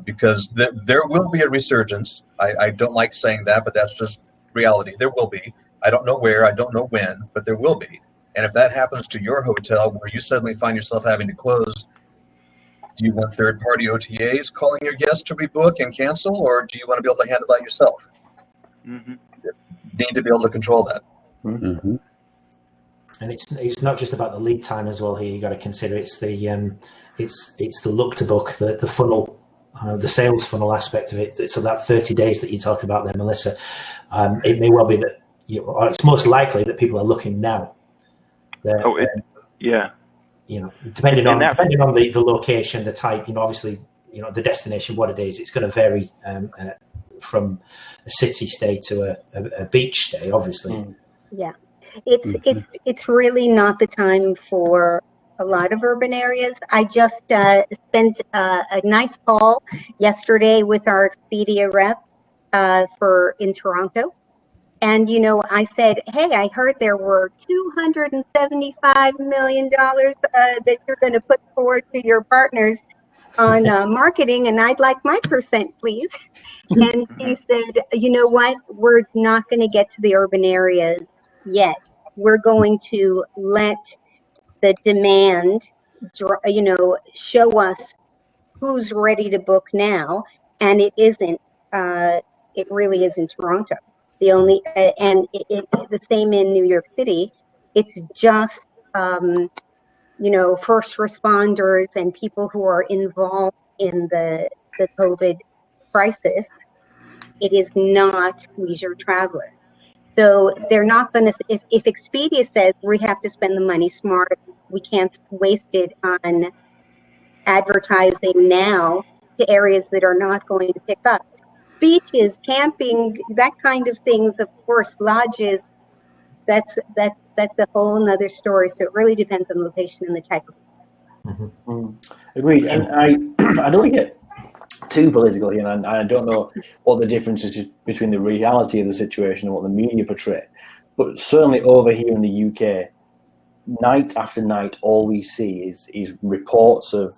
Because there will be a resurgence. I don't like saying that, but that's just reality. There will be. I don't know where, I don't know when, but there will be. And if that happens to your hotel where you suddenly find yourself having to close, do you want third-party OTAs calling your guests to rebook and cancel, or do you want to be able to handle that yourself? Mm-hmm. You need to be able to control that. Mm-hmm. And it's not just about the lead time as well. Here you got to consider it's the look to book, the funnel. The sales funnel aspect of it. So that 30 days that you talk about there, Melissa, it may well be that, or it's most likely that people are looking now. Yeah. Depending on the location, the type, obviously, the destination, what it is, it's going to vary from a city stay to a beach stay, obviously. Yeah, it's really not the time for a lot of urban areas. I just spent a nice call yesterday with our Expedia rep in Toronto. And, I said, hey, I heard there were $275 million that you're going to put forward to your partners on marketing, and I'd like my percent, please. And she said, you know what? We're not going to get to the urban areas yet. We're going to let the demand, show us who's ready to book now, and it isn't. It really is in Toronto. The only the same in New York City. It's just first responders and people who are involved in the COVID crisis. It is not leisure travelers. So they're not going to, if Expedia says we have to spend the money smart, we can't waste it on advertising now to areas that are not going to pick up. Beaches, camping, that kind of things, of course, lodges, that's a whole nother story. So it really depends on the location and the type of. Agreed. And I don't want to get too political here, and I don't know what the difference is between the reality of the situation and what the media portray. But certainly over here in the UK, night after night, all we see is reports of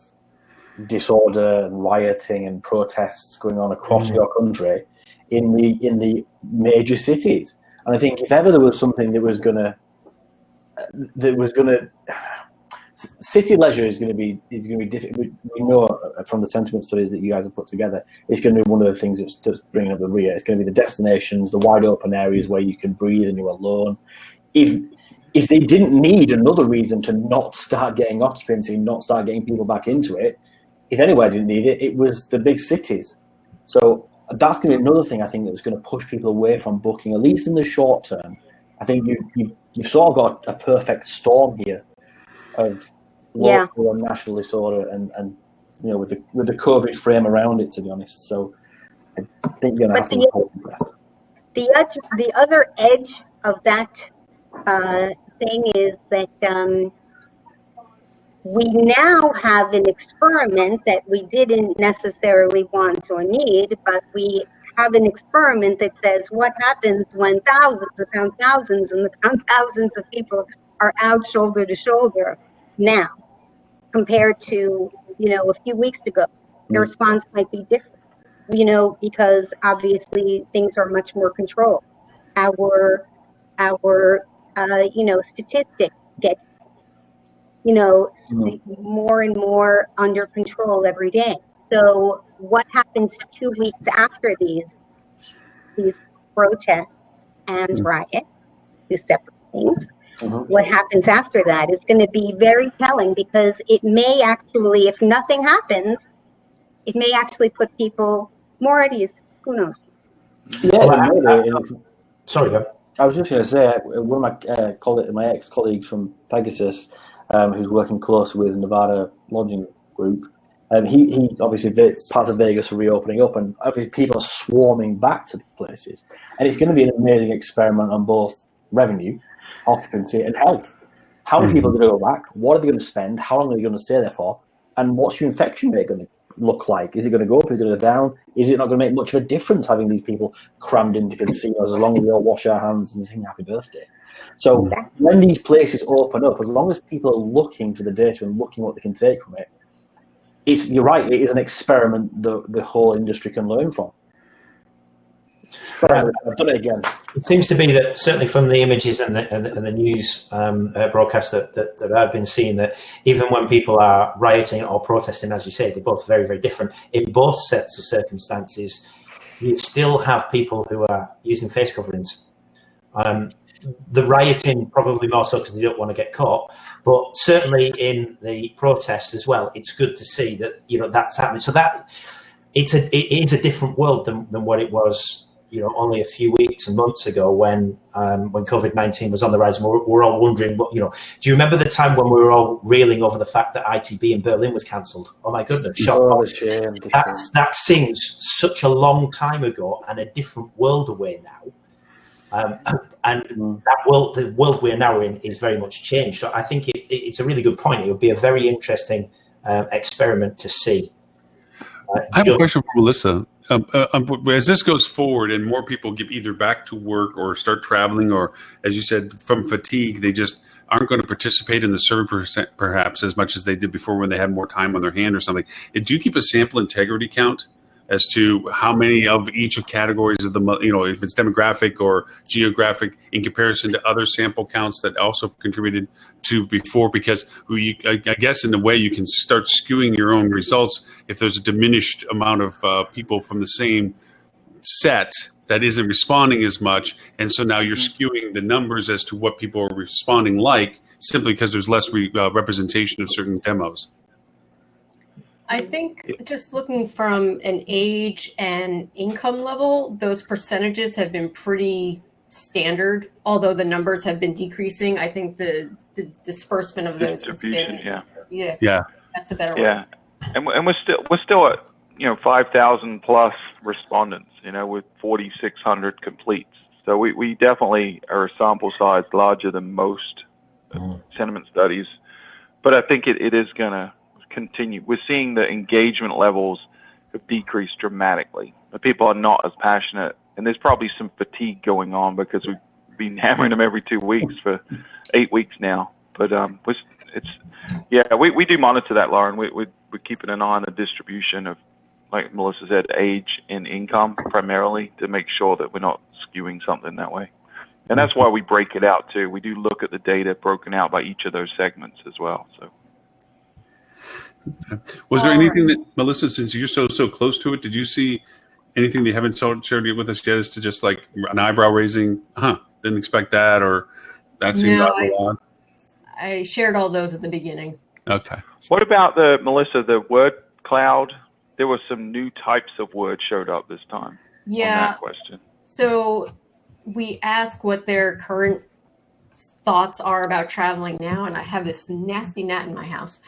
disorder and rioting and protests going on across your country in the major cities. And I think if ever there was something that was gonna city leisure is going to be difficult. We know from the sentiment studies that you guys have put together, it's going to be one of the things that's bringing up the rear. It's going to be the destinations, the wide open areas where you can breathe and you're alone. If they didn't need another reason to not start getting occupancy, not start getting people back into it, if anywhere didn't need it, it was the big cities. So that's going to be another thing I think that's going to push people away from booking, at least in the short term. I think you've sort of got a perfect storm here of local and national disorder, and with the COVID frame around it, to be honest. So I think you're going to have to hold your breath. The other edge of that thing is that we now have an experiment that we didn't necessarily want or need, but we have an experiment that says what happens when thousands upon thousands and thousands of people are out shoulder to shoulder now compared to a few weeks ago. The response might be different, because obviously things are much more controlled. Our statistics get more and more under control every day. So what happens 2 weeks after these protests and riots, two separate things? What happens after that is going to be very telling, because it may actually, if nothing happens, it may actually put people more at ease. Who knows? Sorry, Bob. I was just going to say, one of my ex-colleagues from Pegasus, who's working close with Nevada Lodging Group, he obviously, parts of Vegas are reopening up, and obviously people are swarming back to these places. And it's going to be an amazing experiment on both revenue, occupancy, and health. How many people are going to go back? What are they going to spend? How long are they going to stay there for? And what's your infection rate going to look like? Is it going to go up? Is it going to go down? Is it not going to make much of a difference having these people crammed into casinos as long as we all wash our hands and sing happy birthday? So when these places open up, as long as people are looking for the data and looking what they can take from it, you're right, it is an experiment the whole industry can learn from. I've done it again. It seems to be that certainly from the images and the news broadcast that I've been seeing, that even when people are rioting or protesting, as you say, they're both very, very different. In both sets of circumstances, you still have people who are using face coverings. The rioting probably more so because they don't want to get caught, but certainly in the protests as well, it's good to see that that's happening. So that it is a different world than what it was only a few weeks and months ago when COVID-19 was on the rise, and we're all wondering what, do you remember the time when we were all reeling over the fact that ITB in Berlin was cancelled? Oh my goodness. That seems such a long time ago and a different world away now. The world we're now in is very much changed. So I think it's a really good point. It would be a very interesting experiment to see. I have a question for Melissa. As this goes forward and more people get either back to work or start traveling, or as you said, from fatigue, they just aren't going to participate in the survey perhaps as much as they did before when they had more time on their hand or something. Do you keep a sample integrity count as to how many of each of categories of the, if it's demographic or geographic in comparison to other sample counts that also contributed to before? Because I guess in a way you can start skewing your own results if there's a diminished amount of people from the same set that isn't responding as much, and so now you're skewing the numbers as to what people are responding like, simply because there's less representation of certain demos. I think just looking from an age and income level, those percentages have been pretty standard, although the numbers have been decreasing. I think the disbursement of those has been, yeah, that's a better way. Yeah, and we're still at 5,000 plus respondents, with 4,600 completes. So we definitely are a sample size larger than most sentiment studies, but I think it is going to continue. We're seeing the engagement levels have decreased dramatically. The people are not as passionate, and there's probably some fatigue going on because we've been hammering them every 2 weeks for 8 weeks now. But we do monitor that, Lauren. We're keeping an eye on the distribution of, like Melissa said, age and income primarily, to make sure that we're not skewing something that way. And that's why we break it out too. We do look at the data broken out by each of those segments as well. So, was there anything that, Melissa, since you're so close to it, did you see anything that you haven't shared with us yet as to just like an eyebrow raising, didn't expect that, or that seemed odd? I shared all those at the beginning. Okay. What about Melissa, the word cloud? There were some new types of words showed up this time. Yeah. On that question. So we ask what their current thoughts are about traveling now, and I have this nasty gnat in my house.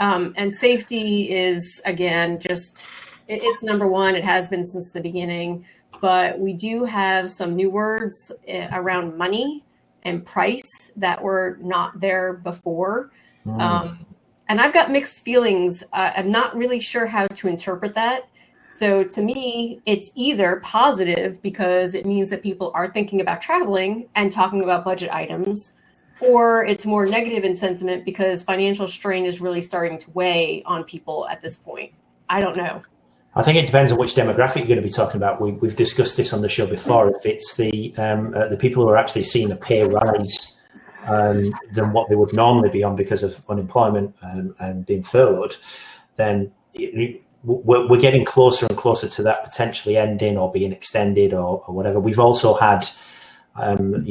And safety is, again, it's number one. It has been since the beginning, but we do have some new words around money and price that were not there before. And I've got mixed feelings. I'm not really sure how to interpret that. So to me, it's either positive because it means that people are thinking about traveling and talking about budget items, or it's more negative in sentiment because financial strain is really starting to weigh on people at this point. I don't know. I think it depends on which demographic you're going to be talking about. We've discussed this on the show before. If it's the people who are actually seeing a pay rise than what they would normally be on because of unemployment and being furloughed, then we're getting closer and closer to that potentially ending or being extended or whatever. We've also had, Ben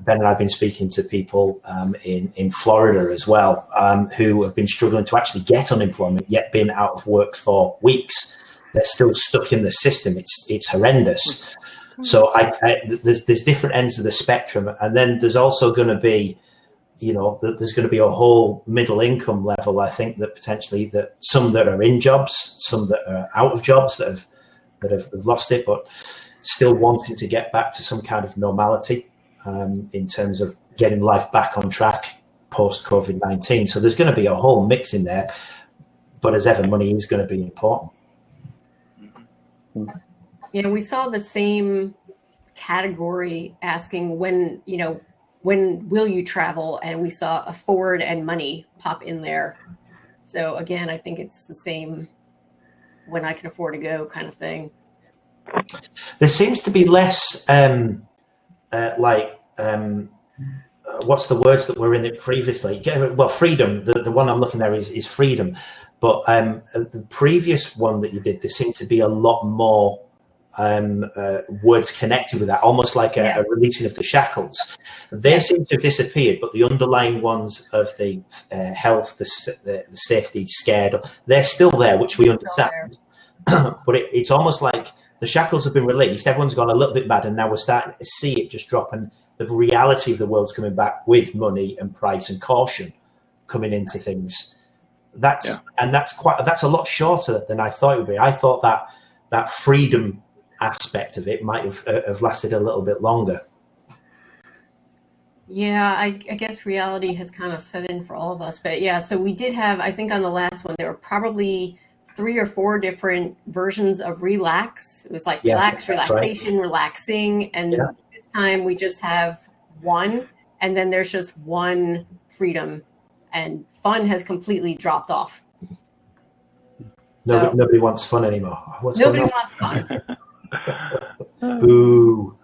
and I've been speaking to people in Florida as well, who have been struggling to actually get unemployment, yet been out of work for weeks. They're still stuck in the system. It's horrendous. So there's different ends of the spectrum, and then there's also going to be, there's going to be a whole middle income level. I think that potentially that some that are in jobs, some that are out of jobs that have lost it, but still wanting to get back to some kind of normality in terms of getting life back on track post COVID-19. So there's going to be a whole mix in there, but as ever, money is going to be important. Yeah, we saw the same category asking when will you travel? And we saw afford and money pop in there. So again, I think it's the same when I can afford to go kind of thing. There seems to be less what's the words that were in it previously? Well, freedom. The one I'm looking at is freedom. But the previous one that you did, there seemed to be a lot more words connected with that, almost like a releasing of the shackles. They seem to have disappeared, but the underlying ones of the health, the safety, scared, they're still there, which we understand. But it's almost like the shackles have been released, everyone's gone a little bit mad, and now we're starting to see it just drop, and the reality of the world's coming back with money and price and caution coming into things. That's a lot shorter than I thought it would be. I thought that freedom aspect of it might have lasted a little bit longer. Yeah, I guess reality has kind of set in for all of us. But yeah, so we did have, I think on the last one, there were probably 3 or 4 different versions of relax. It was like relax, relaxation, right. Relaxing. And this time we just have one, and then there's just one freedom, and fun has completely dropped off. Nobody wants fun anymore. Nobody wants fun. Boo.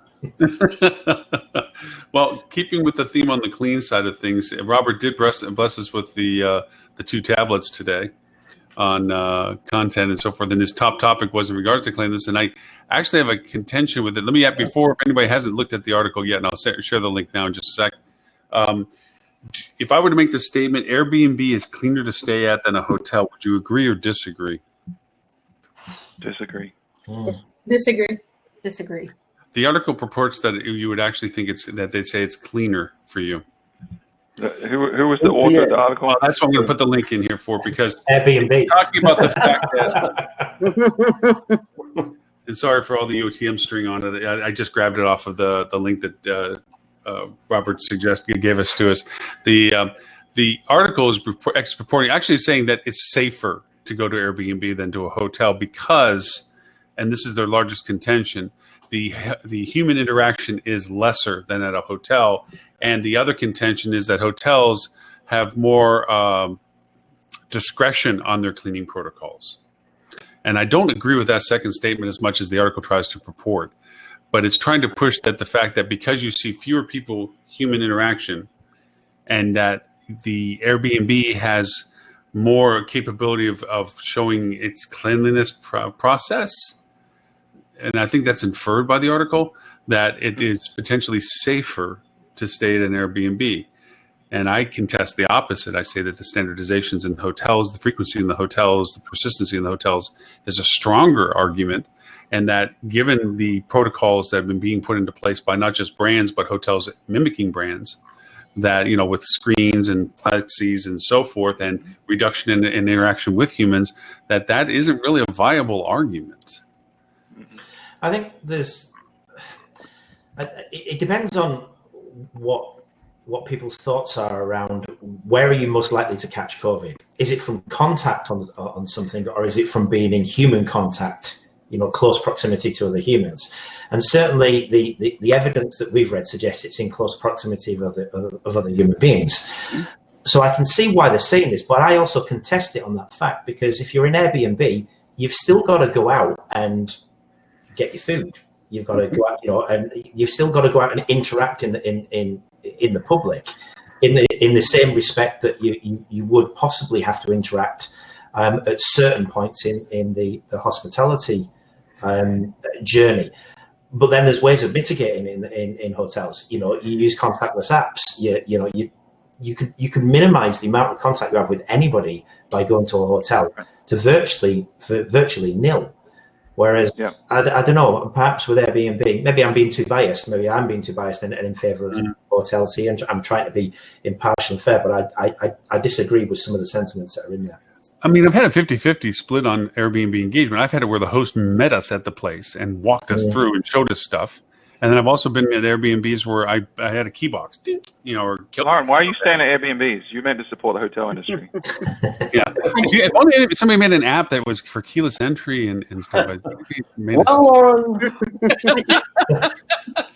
Well, keeping with the theme on the clean side of things, Robert did bless us with the 2 tablets today. content and so forth. And his top topic was in regards to cleanliness. And I actually have a contention with it. Let me add before, if anybody hasn't looked at the article yet, and I'll share the link now in just a sec. If I were to make the statement, Airbnb is cleaner to stay at than a hotel, would you agree or disagree? Disagree. Disagree. The article purports that you would actually think that they'd say it's cleaner for you. Who was the author of the article? Well, that's what I'm going to put the link in here for, because Airbnb. Talking about the fact that, and sorry for all the OTM string on it. I just grabbed it off of the link that Robert gave us to us. The article is purporting actually saying that it's safer to go to Airbnb than to a hotel because, and this is their largest contention, the human interaction is lesser than at a hotel. And the other contention is that hotels have more discretion on their cleaning protocols. And I don't agree with that second statement as much as the article tries to purport. But it's trying to push that the fact that because you see fewer people, human interaction, and that the Airbnb has more capability of showing its cleanliness process, and I think that's inferred by the article, that it is potentially safer to stay at an Airbnb. And I contest the opposite. I say that the standardizations in hotels, the frequency in the hotels, the persistency in the hotels is a stronger argument. And that given the protocols that have been being put into place by not just brands, but hotels mimicking brands, that, you know, with screens and plexis and so forth, and reduction in interaction with humans, that isn't really a viable argument. I think it depends on what people's thoughts are around where are you most likely to catch COVID. Is it from contact on something, or is it from being in human contact, you know, close proximity to other humans? And certainly the evidence that we've read suggests it's in close proximity of other human beings. So I can see why they're saying this, but I also contest it on that fact, because if you're in Airbnb, you've still got to go out and get your food. You've got to go out, you know, and you've still got to go out and interact in the public, in the same respect that you would possibly have to interact at certain points in the hospitality journey. But then there's ways of mitigating in hotels. You know, you use contactless apps. You can minimize the amount of contact you have with anybody by going to a hotel to virtually nil. Whereas, I don't know, perhaps with Airbnb, maybe I'm being too biased. Maybe I'm being too biased and in favour of hotels here. And I'm trying to be impartial and fair, but I disagree with some of the sentiments that are in there. I mean, I've had a 50-50 split on Airbnb engagement. I've had it where the host met us at the place and walked us through and showed us stuff. And then I've also been at Airbnbs where I had a key box, you know, or Lauren, why are you staying at Airbnbs? You meant to support the hotel industry. Yeah. If only somebody made an app that was for keyless entry and stuff. Lauren.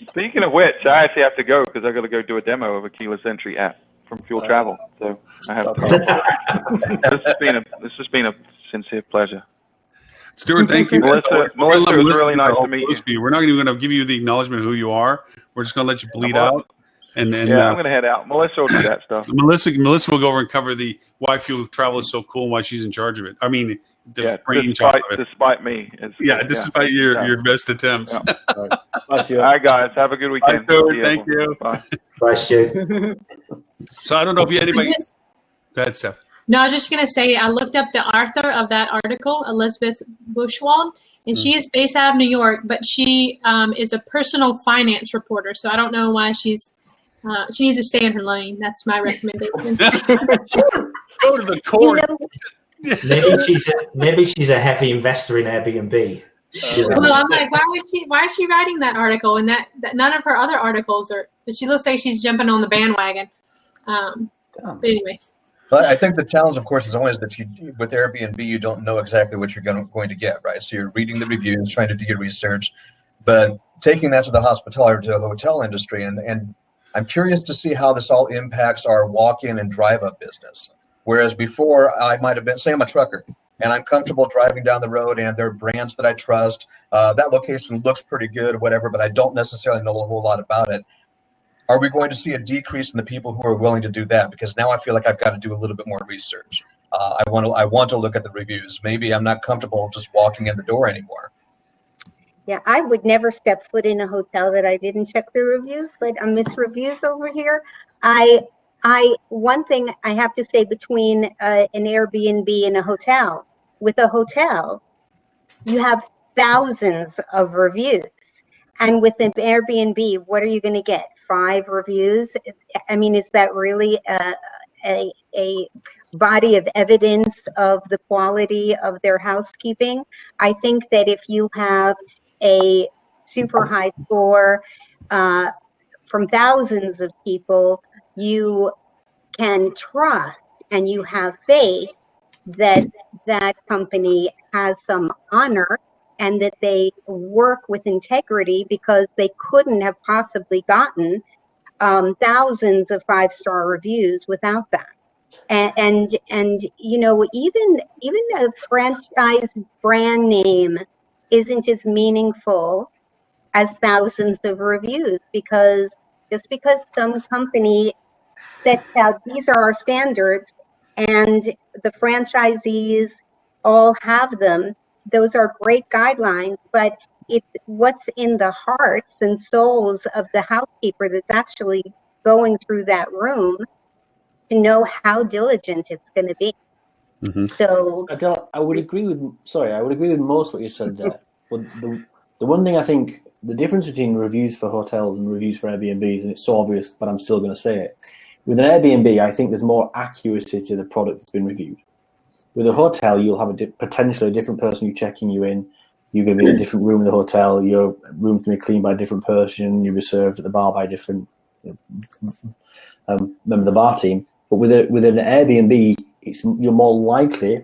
Speaking of which, I actually have to go because I've got to go do a demo of a keyless entry app from Fuel Travel. So I have to. This has been a sincere pleasure. Stuart, thank you. Melissa, it was really nice to meet you. We're not even going to give you the acknowledgement of who you are. We're just going to let you bleed out. And I'm going to head out. Melissa will do that stuff. Melissa will go over and cover the why Fuel Travel is so cool and why she's in charge of it. I mean, despite me. Despite your best attempts. Yeah. All right, guys. Have a good weekend. Bye, Stuart. Thank you. Bye. Bye, Stu. So I don't know if anybody. Go ahead, Steph. No, I was just going to say, I looked up the author of that article, Elizabeth Bushwald, and she is based out of New York, but she is a personal finance reporter. So I don't know why she needs to stay in her lane. That's my recommendation. Go to the court. Maybe she's a heavy investor in Airbnb. Well, I'm like, why is she writing that article? And that none of her other articles are, but she looks like she's jumping on the bandwagon. But anyways. But I think the challenge, of course, is always that with Airbnb, you don't know exactly what you're going to get, right? So you're reading the reviews, trying to do your research, but taking that to the hospitality or to the hotel industry, and I'm curious to see how this all impacts our walk-in and drive-up business. Whereas before, I might have been, say I'm a trucker, and I'm comfortable driving down the road, and there are brands that I trust. That location looks pretty good, whatever, but I don't necessarily know a whole lot about it. Are we going to see a decrease in the people who are willing to do that? Because now I feel like I've got to do a little bit more research. I want to look at the reviews. Maybe I'm not comfortable just walking in the door anymore. Yeah, I would never step foot in a hotel that I didn't check the reviews, but I miss reviews over here. One thing I have to say between an Airbnb and a hotel, with a hotel, you have thousands of reviews. And with an Airbnb, what are you going to get? 5 reviews? I mean, is that really a body of evidence of the quality of their housekeeping? I think that if you have a super high score from thousands of people, you can trust and you have faith that that company has some honor and that they work with integrity, because they couldn't have possibly gotten thousands of 5-star reviews without that. And you know, even a franchise brand name isn't as meaningful as thousands of reviews, because just because some company sets out these are our standards and the franchisees all have them, those are great guidelines, but it's what's in the hearts and souls of the housekeeper that's actually going through that room to know how diligent it's going to be. Mm-hmm. So Adel, I would agree with most of what you said there. But the one thing I think, the difference between reviews for hotels and reviews for Airbnbs, and it's so obvious, but I'm still going to say it. With an Airbnb, I think there's more accuracy to the product that's been reviewed. With a hotel, you'll have potentially a different person who's checking you in. You're going to be in a different room in the hotel. Your room can be cleaned by a different person. You'll be served at the bar by a different member of the bar team. But with an Airbnb, you're more likely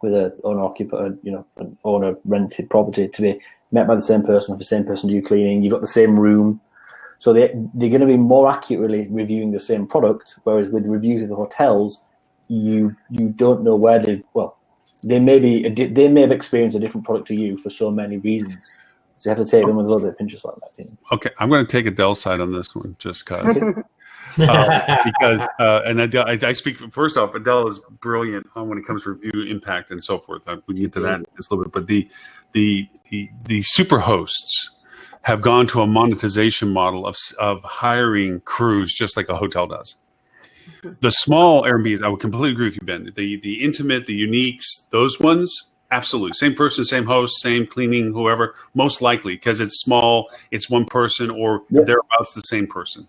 with an owner-occupied, an owner-rented property to be met by the same person, have the same person do your cleaning. You've got the same room. So they're going to be more accurately reviewing the same product, whereas with reviews of the hotels, you don't know where they may have experienced a different product to you for so many reasons. So you have to take them with a little bit of pinch of salt, I think. Okay, I'm going to take Adel's side on this one, just because. Because and Adel, I speak first off. Adel is brilliant when it comes to review impact and so forth. We can get to that in just a little bit, but the super hosts have gone to a monetization model of hiring crews just like a hotel does. The small Airbnbs, I would completely agree with you, Ben. The intimate, the uniques, those ones, absolutely. Same person, same host, same cleaning, whoever, most likely, because it's small, it's one person, or thereabouts the same person.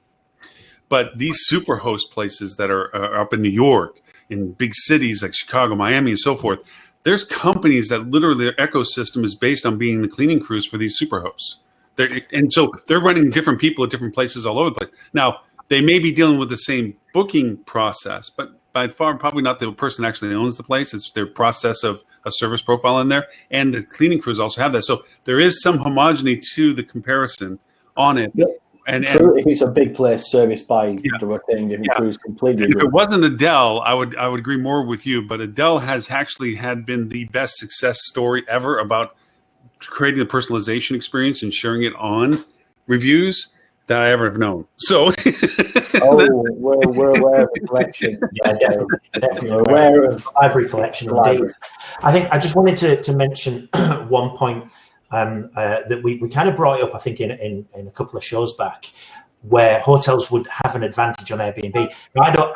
But these super host places that are up in New York, in big cities like Chicago, Miami, and so forth, there's companies that literally their ecosystem is based on being the cleaning crews for these super hosts. And so they're running different people at different places all over the place. Now, they may be dealing with the same booking process, but by far probably not the person actually owns the place. It's their process of a service profile in there. And the cleaning crews also have that. So there is some homogeneity to the comparison on it. Yep. And if it's a big place serviced by the rotating different crews, completely. And if it wasn't Adel, I would agree more with you. But Adel has actually been the best success story ever about creating the personalization experience and sharing it on reviews that I ever have known. So, we're aware of the collection. Yeah, definitely aware of the library collection. Indeed. I think I just wanted to mention one point. That we kind of brought it up, I think, in a couple of shows back, where hotels would have an advantage on Airbnb. Now,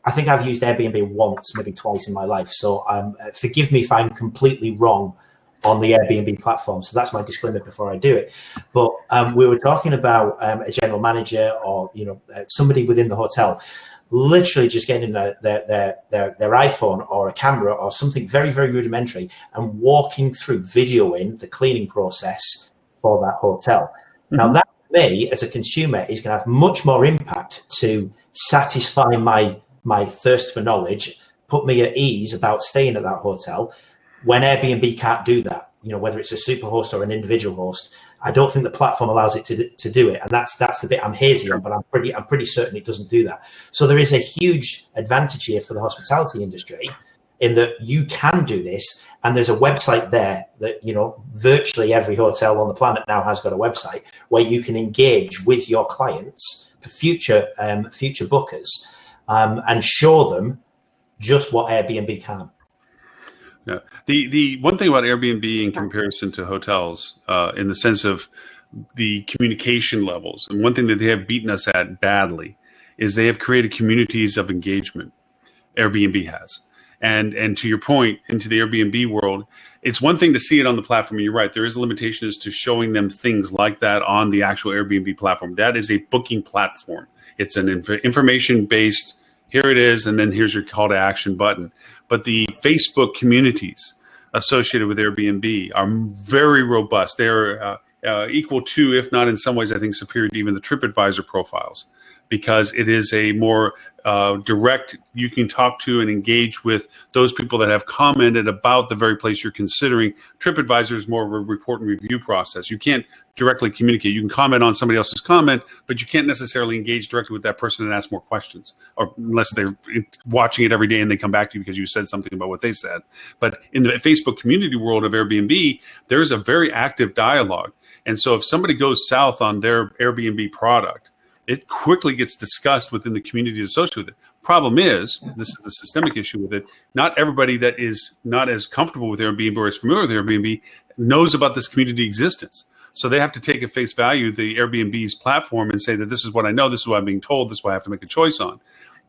I think I've used Airbnb once, maybe twice in my life. So forgive me if I'm completely wrong on the Airbnb platform. So that's my disclaimer before I do it. But we were talking about a general manager or somebody within the hotel literally just getting their iPhone or a camera or something very, very rudimentary and walking through, videoing the cleaning process for that hotel. Mm-hmm. Now, that, me, as a consumer, is going to have much more impact to satisfy my thirst for knowledge, put me at ease about staying at that hotel, when Airbnb can't do that. Whether it's a super host or an individual host, I don't think the platform allows it to do it, and that's the bit I'm hazy on. But I'm pretty certain it doesn't do that. So there is a huge advantage here for the hospitality industry in that you can do this, and there's a website there that virtually every hotel on the planet now has got a website where you can engage with your clients, future bookers, and show them just what Airbnb can. Yeah. The one thing about Airbnb in comparison to hotels, in the sense of the communication levels, and one thing that they have beaten us at badly, is they have created communities of engagement. Airbnb has. And to your point, into the Airbnb world, it's one thing to see it on the platform. You're right. There is a limitation as to showing them things like that on the actual Airbnb platform. That is a booking platform. It's an information-based, here it is, and then here's your call to action button. But the Facebook communities associated with Airbnb are very robust. They're equal to, if not in some ways, I think superior to even the TripAdvisor profiles, because it is a more direct, you can talk to and engage with those people that have commented about the very place you're considering. TripAdvisor is more of a report and review process. You can't directly communicate. You can comment on somebody else's comment, but you can't necessarily engage directly with that person and ask more questions, or unless they're watching it every day and they come back to you because you said something about what they said. But in the Facebook community world of Airbnb, there is a very active dialogue. And so if somebody goes south on their Airbnb product, it quickly gets discussed within the community associated with it. Problem is, this is the systemic issue with it, not everybody that is not as comfortable with Airbnb or is familiar with Airbnb knows about this community existence. So they have to take at face value the Airbnb's platform and say that this is what I know, this is what I'm being told, this is what I have to make a choice on.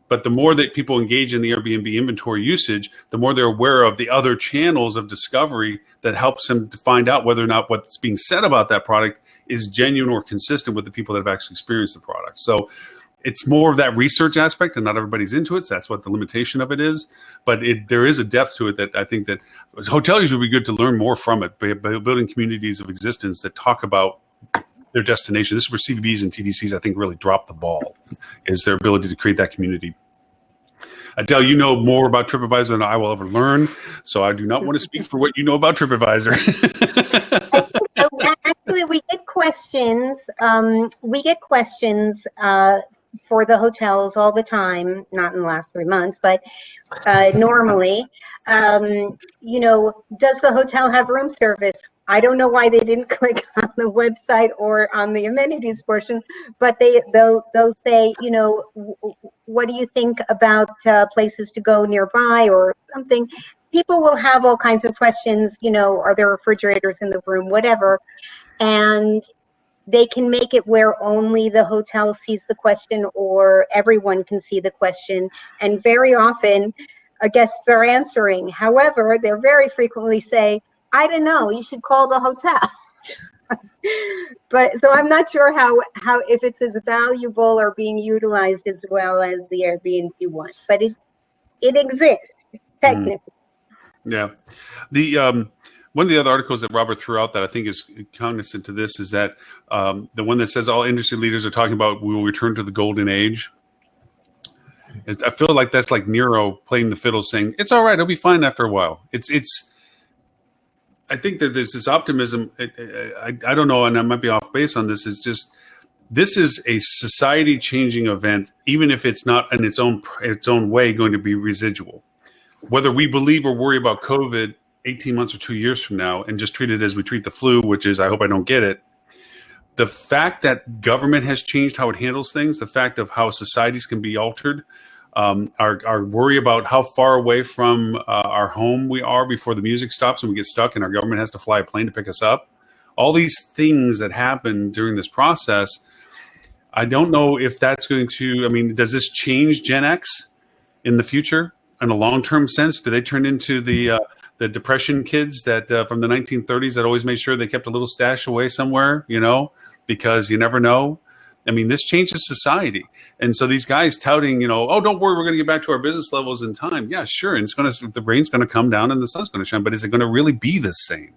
But the more that people engage in the Airbnb inventory usage, the more they're aware of the other channels of discovery that helps them to find out whether or not what's being said about that product is genuine or consistent with the people that have actually experienced the product. So it's more of that research aspect, and not everybody's into it. So that's what the limitation of it is. But there is a depth to it that I think that hoteliers would be good to learn more from it, by building communities of existence that talk about their destination. This is where CVBs and TDCs, I think, really drop the ball, is their ability to create that community. Adel, you know more about TripAdvisor than I will ever learn, so I do not want to speak for what you know about TripAdvisor. Actually, we get questions. For the hotels all the time, not in the last 3 months, but normally, does the hotel have room service? I don't know why they didn't click on the website or on the amenities portion, but they'll say, what do you think about places to go nearby or something? People will have all kinds of questions, are there refrigerators in the room, whatever. And they can make it where only the hotel sees the question or everyone can see the question. And very often, guests are answering. However, they very frequently say, I don't know, you should call the hotel. But so I'm not sure how if it's as valuable or being utilized as well as the Airbnb one, but it exists technically. Yeah. The one of the other articles that Robert threw out that I think is cognizant to this is that the one that says all industry leaders are talking about we will return to the golden age. I feel like that's like Nero playing the fiddle saying, it's all right, it'll be fine after a while. I think that there's this optimism. I don't know, and I might be off base on this. It's just, this is a society-changing event, even if it's not in its own way going to be residual. Whether we believe or worry about COVID 18 months or 2 years from now and just treat it as we treat the flu, which is, I hope I don't get it. The fact that government has changed how it handles things, the fact of how societies can be altered, our worry about how far away from our home we are before the music stops and we get stuck and our government has to fly a plane to pick us up. All these things that happen during this process, I don't know if that's going to, does this change Gen X in the future in a long-term sense? Do they turn into the Depression kids that from the 1930s that always made sure they kept a little stash away somewhere, because you never know? This changes society. And so these guys touting, oh, don't worry, we're going to get back to our business levels in time. Yeah, sure. And the rain's going to come down and the sun's going to shine. But is it going to really be the same?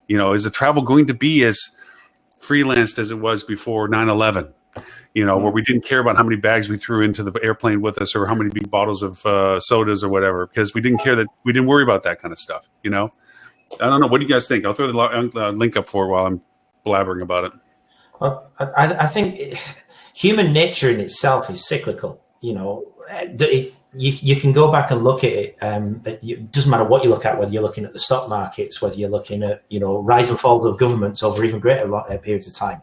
Is the travel going to be as freelanced as it was before 9/11? Where we didn't care about how many bags we threw into the airplane with us or how many big bottles of sodas or whatever, because we didn't care, that we didn't worry about that kind of stuff. I don't know. What do you guys think? I'll throw the link up for it while I'm blabbering about it. Well, I think human nature in itself is cyclical. You can go back and look at it. It doesn't matter what you look at, whether you're looking at the stock markets, whether you're looking at rise and falls of governments over even greater periods of time.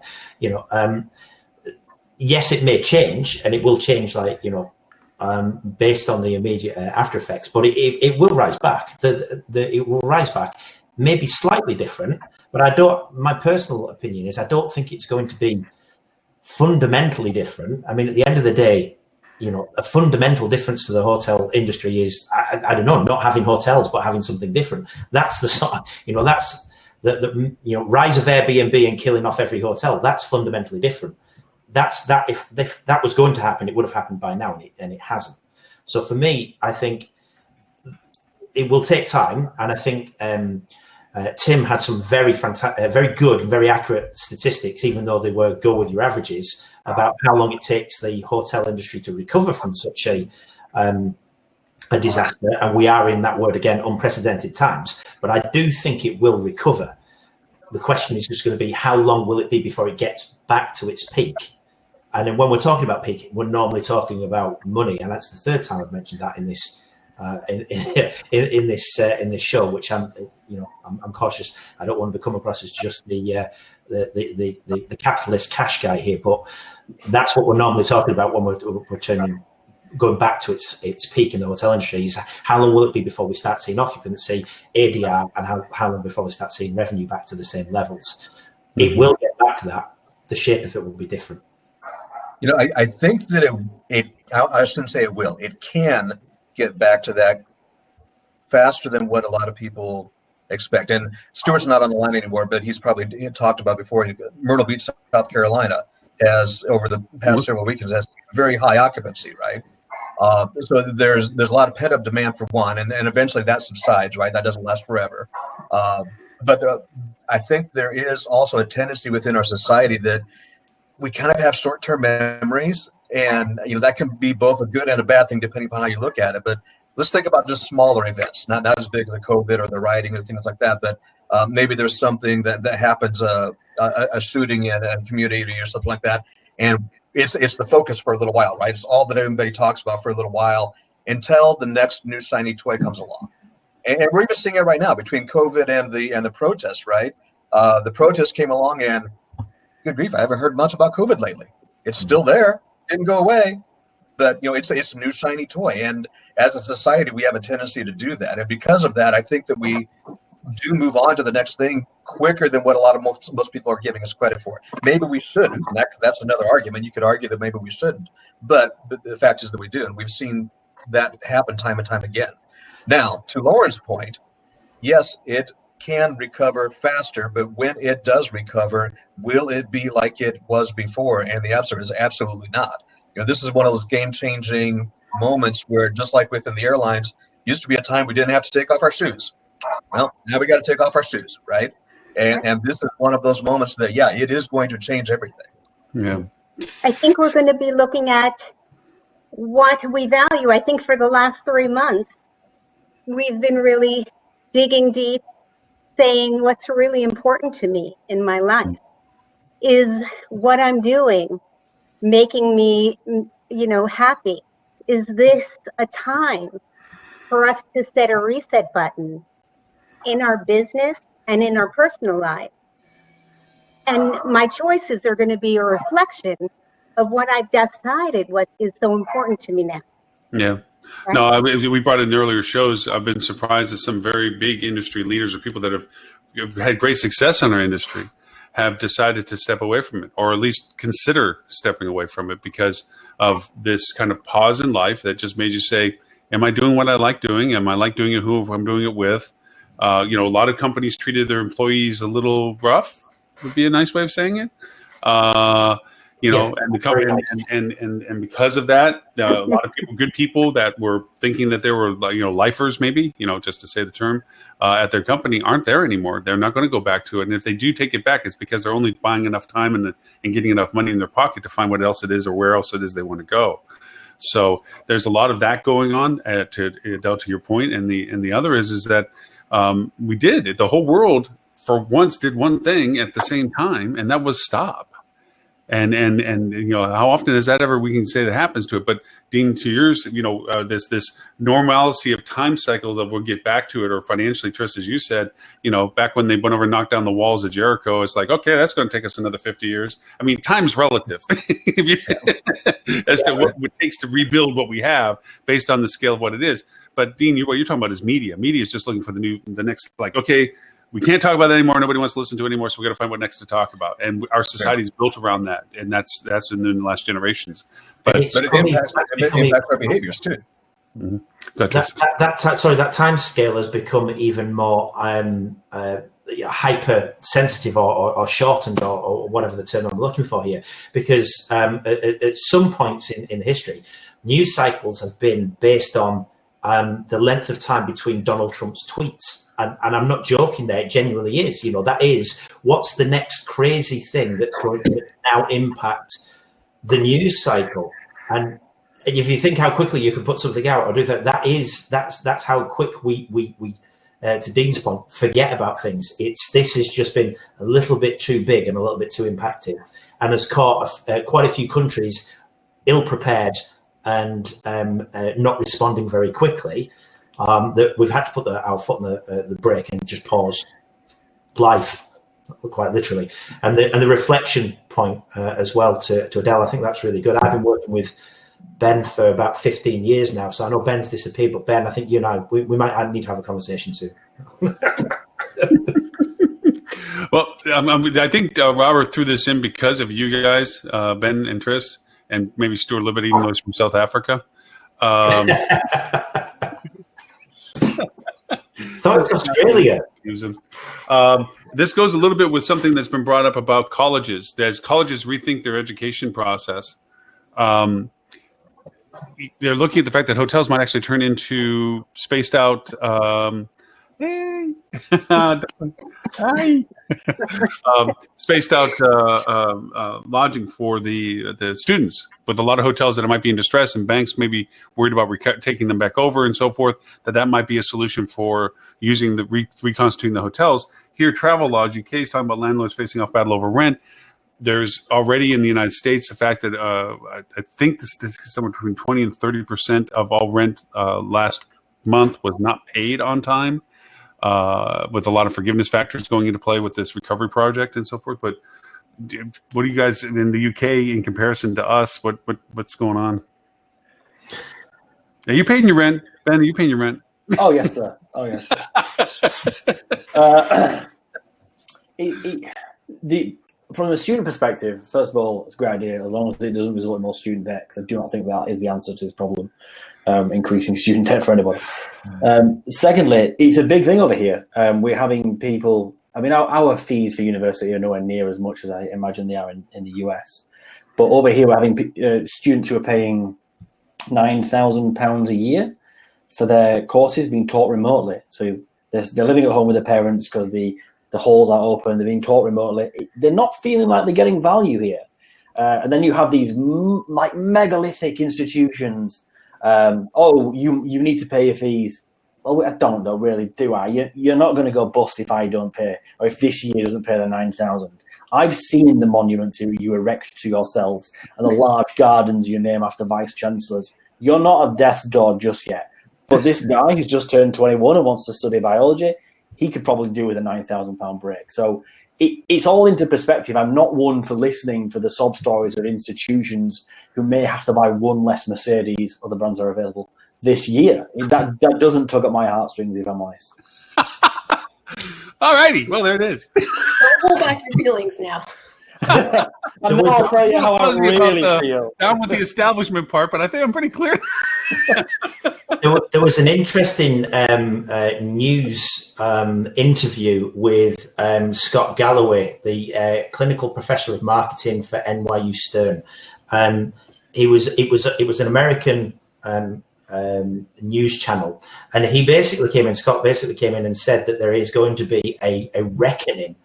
Yes, it may change, and it will change like based on the immediate after effects, but it will rise back. It will rise back, maybe slightly different, but my personal opinion is I don't think it's going to be fundamentally different. I mean, at the end of the day, a fundamental difference to the hotel industry is, I don't know, not having hotels, but having something different. That's the sort of, that's the rise of Airbnb and killing off every hotel. That's fundamentally different. If that was going to happen, it would have happened by now, and it hasn't. So for me, I think it will take time, and I think Tim had some very good and very accurate statistics, even though they were go with your averages, about how long it takes the hotel industry to recover from such a disaster. And we are in that word again, unprecedented times. But I do think it will recover. The question is just going to be, how long will it be before it gets back to its peak? And then when we're talking about peak, we're normally talking about money, and that's the third time I've mentioned that in this in this show, which I'm cautious. I don't want to come across as just the capitalist cash guy here, but that's what we're normally talking about when we're going back to its peak in the hotel industry. Is how long will it be before we start seeing occupancy, ADR, and how long before we start seeing revenue back to the same levels? It will get back to that. The shape of it will be different. I think that I shouldn't say it will. It can get back to that faster than what a lot of people expect. And Stuart's not on the line anymore, but he's probably talked about before. Myrtle Beach, South Carolina, has over the past several weekends has very high occupancy, right? So there's a lot of pent-up demand for one, and eventually that subsides, right? That doesn't last forever. But I think there is also a tendency within our society that we kind of have short-term memories, and that can be both a good and a bad thing depending upon how you look at it. But let's think about just smaller events, not as big as the COVID or the rioting or things like that, but maybe there's something that happens, a shooting in a community or something like that, and it's the focus for a little while, right? It's all that everybody talks about for a little while until the next new shiny toy comes along. And we're even seeing it right now between COVID and the protest, right? The protest came along, and good grief, I haven't heard much about COVID lately. It's still there, didn't go away, but it's a new shiny toy. And as a society, we have a tendency to do that. And because of that, I think that we do move on to the next thing quicker than what a lot of most people are giving us credit for. Maybe we shouldn't. That's another argument. You could argue that maybe we shouldn't, but the fact is that we do, and we've seen that happen time and time again. Now, to Lauren's point, yes, it can recover faster, but when it does recover, will it be like it was before? And the answer is absolutely not. This is one of those game-changing moments where, just like within the airlines, used to be a time we didn't have to take off our shoes. Well, now we got to take off our shoes, right? And this is one of those moments that, yeah, it is going to change everything. Yeah. I think we're going to be looking at what we value. I think for the last 3 months, we've been really digging deep, saying what's really important to me in my life. Is what I'm doing making me, happy? Is this a time for us to set a reset button in our business and in our personal life? And my choices are going to be a reflection of what I've decided what is so important to me now. Yeah. Right? No, we brought in earlier shows. I've been surprised at some very big industry leaders or people that have had great success in our industry have decided to step away from it, or at least consider stepping away from it because of this kind of pause in life that just made you say, am I doing what I like doing? Am I like doing it who I'm doing it with? A lot of companies treated their employees a little rough, would be a nice way of saying it. And the company, and because of that, a lot of people, good people that were thinking that they were, lifers, maybe, just to say the term, at their company aren't there anymore. They're not going to go back to it. And if they do take it back, it's because they're only buying enough time and getting enough money in their pocket to find what else it is or where else it is they want to go. So there's a lot of that going on, to Adel, to your point. And the other is that the whole world for once did one thing at the same time, and that was stop. And how often is that ever we can say that happens to it? But Dean, to yours, this normalcy of time cycles of we'll get back to it, or financially, Tris, as you said, back when they went over and knocked down the walls of Jericho, it's like, okay, that's going to take us another 50 years. I mean, time's relative as to what it takes to rebuild what we have based on the scale of what it is. But Dean, what you're talking about is media. Media is just looking for the next, like, okay, we can't talk about that anymore. Nobody wants to listen to it anymore. So we got to find what next to talk about. And our society is built around that. And that's in the last generations. But it impacts our behaviors too. Mm-hmm. That time scale has become even more hypersensitive or shortened or whatever the term I'm looking for here. Because at some points in history, news cycles have been based on the length of time between Donald Trump's tweets. And I'm not joking there, it genuinely is. That is, what's the next crazy thing that's going to now impact the news cycle? And if you think how quickly you can put something out or do that, that's how quick we to Dean's point, forget about things. This has just been a little bit too big and a little bit too impacted, and has caught quite a few countries ill-prepared and not responding very quickly. That we've had to put our foot on the brake and just pause life, quite literally. And the reflection point as well to Adel, I think that's really good. I've been working with Ben for about 15 years now, so I know Ben's disappeared, but Ben, I think you and I, we might need to have a conversation too. Well, I think Robert threw this in because of you guys, Ben and Tris, and maybe Stuart Liberty, even though he's from South Africa. Thought it was Australia. This goes a little bit with something that's been brought up about colleges. As colleges rethink their education process, they're looking at the fact that hotels might actually turn into spaced out spaced out lodging for the students. With a lot of hotels that might be in distress, and banks may be worried about taking them back over and so forth, that might be a solution for using reconstituting the hotels. Here, Travelodge UK is talking about landlords facing off battle over rent. There's already in the United States the fact that I think this is somewhere between 20 and 30% of all rent last month was not paid on time, with a lot of forgiveness factors going into play with this recovery project and so forth. But what do you guys in the UK in comparison to us? What's going on? Are you paying your rent, Ben? Are you paying your rent? Oh yes, sir. Oh yes. From a student perspective, first of all, it's a great idea as long as it doesn't result in more student debt, because I do not think that is the answer to this problem, increasing student debt for anybody. Secondly, it's a big thing over here. We're having people, our fees for university are nowhere near as much as I imagine they are in the US. But over here, we're having students who are paying £9,000 a year for their courses being taught remotely. So they're living at home with their parents because the halls are open, they're being taught remotely. They're not feeling like they're getting value here. And then you have these megalithic institutions. You need to pay your fees. Well, I don't though, really, do I? You're not going to go bust if I don't pay, or if this year doesn't pay the 9,000. I've seen the monuments you erect to yourselves and the large gardens you name after vice chancellors. You're not at death's door just yet. But this guy who's just turned 21 and wants to study biology, he could probably do with a £9,000 break. So it's all into perspective. I'm not one for listening for the sob stories of institutions who may have to buy one less Mercedes, other brands are available, this year. That doesn't tug at my heartstrings, if I'm honest. All righty. Well, there it is. Don't hold back your feelings now. I'll tell you how I really feel. Down with the establishment part, but I think I'm pretty clear. There was an interesting news interview with Scott Galloway, the clinical professor of marketing for NYU Stern. It was an American news channel, and Scott basically came in and said that there is going to be a reckoning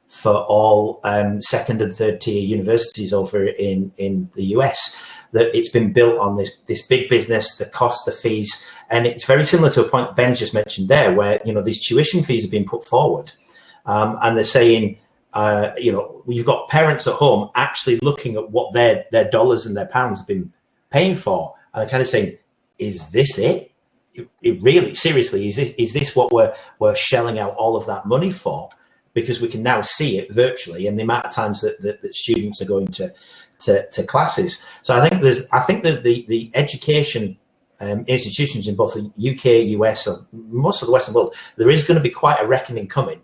for all second and third tier universities over in the US. That it's been built on this big business, the cost, the fees, and it's very similar to a point Ben's just mentioned there, where these tuition fees have been put forward, and they're saying you've got parents at home actually looking at what their dollars and their pounds have been paying for, and they're kind of saying, "Is this it? It really, seriously, is this what we're shelling out all of that money for?" Because we can now see it virtually, and the amount of times that students are going to classes. So I think that the education institutions in both the UK, US, and most of the Western world, there is going to be quite a reckoning coming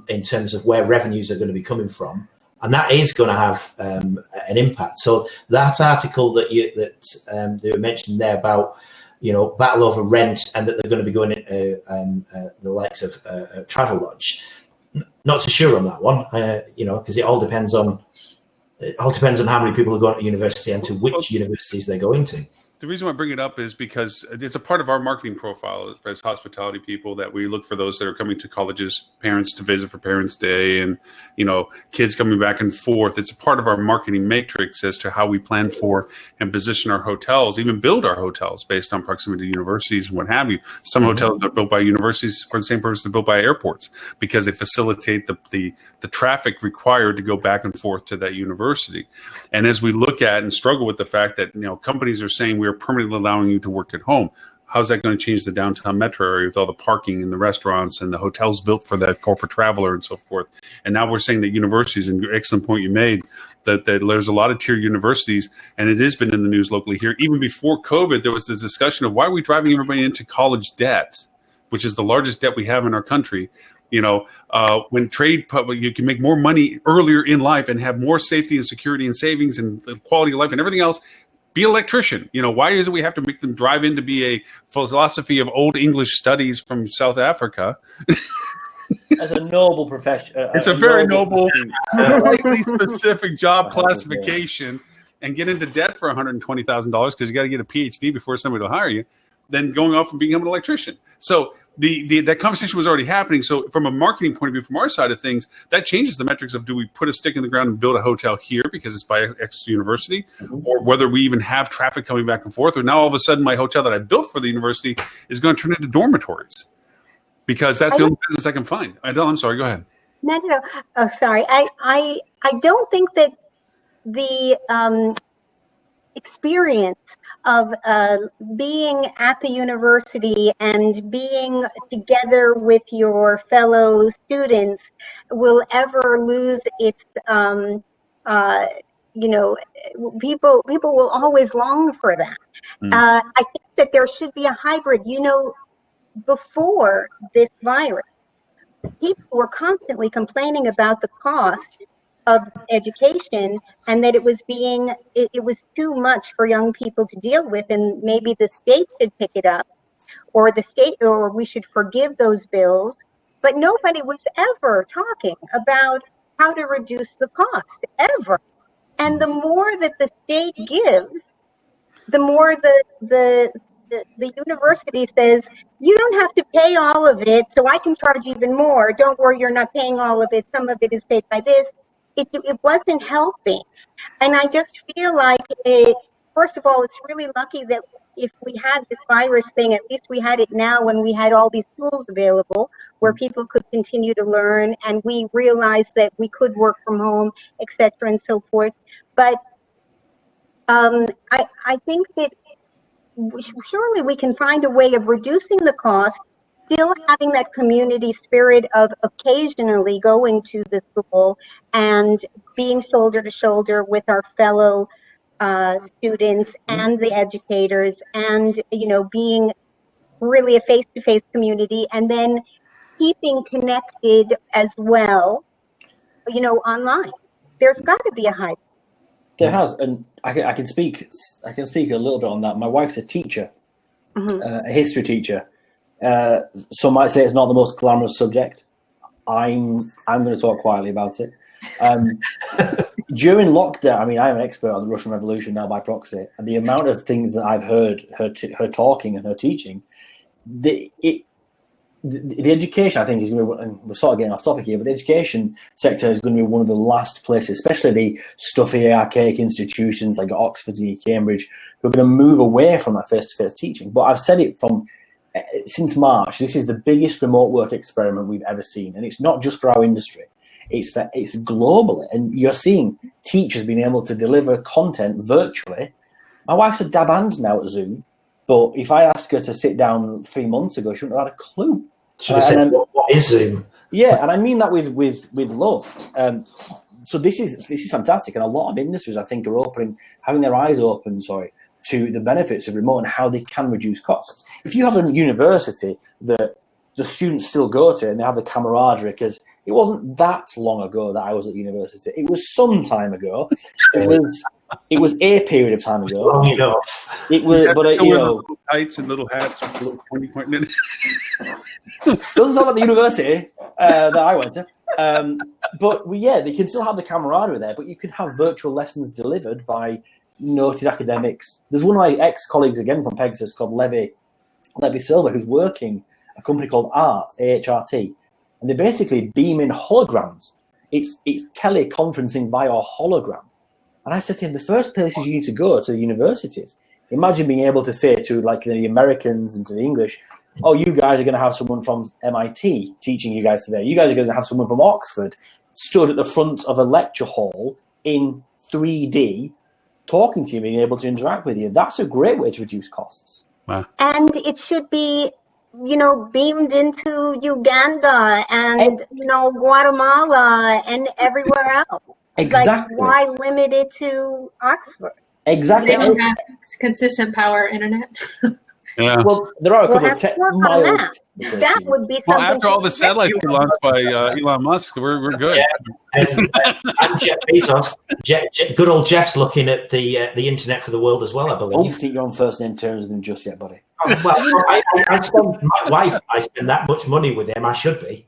in terms of where revenues are going to be coming from, and that is going to have an impact. So that article that they were mentioned there about battle over rent, and that they're going to be going into the likes of Travelodge. Not so sure on that one, because it all depends on how many people are going to university and to which universities they're going to. The reason why I bring it up is because it's a part of our marketing profile as hospitality people that we look for those that are coming to colleges, parents to visit for Parents' Day, and kids coming back and forth. It's a part of our marketing matrix as to how we plan for and position our hotels, even build our hotels based on proximity to universities and what have you. Some hotels are built by universities for the same purpose they're built by airports, because they facilitate the traffic required to go back and forth to that university. And as we look at and struggle with the fact that companies are saying we are permanently allowing you to work at home, how's that going to change the downtown metro area with all the parking and the restaurants and the hotels built for that corporate traveler and so forth? And now we're saying that universities, and excellent point you made, that there's a lot of tier universities, and it has been in the news locally here. Even before COVID, there was this discussion of why are we driving everybody into college debt, which is the largest debt we have in our country. When trade public, you can make more money earlier in life and have more safety and security and savings and quality of life and everything else. Be an electrician. Why is it we have to make them drive in to be a philosophy of old English studies from South Africa? As a noble profession. It's a very noble, slightly specific job classification, and get into debt for $120,000 because you got to get a PhD before somebody will hire you, then going off and becoming an electrician. So that conversation was already happening. So from a marketing point of view, from our side of things, that changes the metrics of, do we put a stick in the ground and build a hotel here because it's by X university, or whether we even have traffic coming back and forth, or now all of a sudden my hotel that I built for the university is going to turn into dormitories because that's the only business I can find. Adel, I'm sorry, go ahead. No. Oh, sorry. I don't think that the experience of being at the university and being together with your fellow students will ever lose its people will always long for that. I think that there should be a hybrid. Before this virus, people were constantly complaining about the cost of education, and that it was too much for young people to deal with, and maybe the state should pick it up, or we should forgive those bills. But nobody was ever talking about how to reduce the cost, ever. And the more that the state gives, the more the university says, you don't have to pay all of it, so I can charge even more. Don't worry, you're not paying all of it. Some of it is paid by this. It wasn't helping. And I just feel like, first of all, it's really lucky that if we had this virus thing, at least we had it now when we had all these tools available where people could continue to learn, and we realized that we could work from home, et cetera, and so forth. But I think that surely we can find a way of reducing the cost, still having that community spirit of occasionally going to the school and being shoulder to shoulder with our fellow students and the educators, and being really a face-to-face community, and then keeping connected as well, online. There's got to be a hybrid. There has, and I can speak a little bit on that. My wife's a teacher, a history teacher. Some might say it's not the most glamorous subject. I'm going to talk quietly about it. During lockdown, I am an expert on the Russian Revolution now by proxy, and the amount of things that I've heard her talking and her teaching, the education, I think, is going to be, and we're sort of getting off topic here, but the education sector is going to be one of the last places, especially the stuffy, archaic institutions like Oxford and Cambridge, who are going to move away from that face-to-face teaching. But I've said it since March, this is the biggest remote work experiment we've ever seen. And it's not just for our industry. It's globally, and you're seeing teachers being able to deliver content virtually. My wife's a dab hand now at Zoom, but if I asked her to sit down 3 months ago, she wouldn't have had a clue. Should have said, what is Zoom? Yeah, and I mean that with love. So this is fantastic, and a lot of industries, I think, are having their eyes open, to the benefits of remote and how they can reduce costs. If you have a university that the students still go to and they have the camaraderie, because it wasn't that long ago that I was at university. It was some time ago. It was a period of time ago. Long enough. It was, but little tights and little hats with little pointy. Doesn't sound like the university that I went to. But they can still have the camaraderie there. But you can have virtual lessons delivered by noted academics. There's one of my ex-colleagues again from Pegasus called Levi Silva, who's working a company called AHRT, and they basically beam in holograms. It's teleconferencing via a hologram. And I said to him, the first places you need to go to the universities. Imagine being able to say to the Americans and to the English, oh, you guys are going to have someone from MIT teaching you guys today. You guys are going to have someone from Oxford stood at the front of a lecture hall in 3D talking to you, being able to interact with you. That's a great way to reduce costs. Wow. And it should be, beamed into Uganda and, Guatemala and everywhere else. Exactly. Why limit it to Oxford? Exactly. They don't have consistent power internet. Yeah. Well, there are a couple of mild. That would be something. Well, after all the satellites were launched by Elon Musk, we're good. Yeah. And Jeff Bezos, good old Jeff's looking at the internet for the world as well, I believe. Don't think you're on first name terms with him just yet, buddy. Well, I spend my wife. I spend that much money with him. I should be.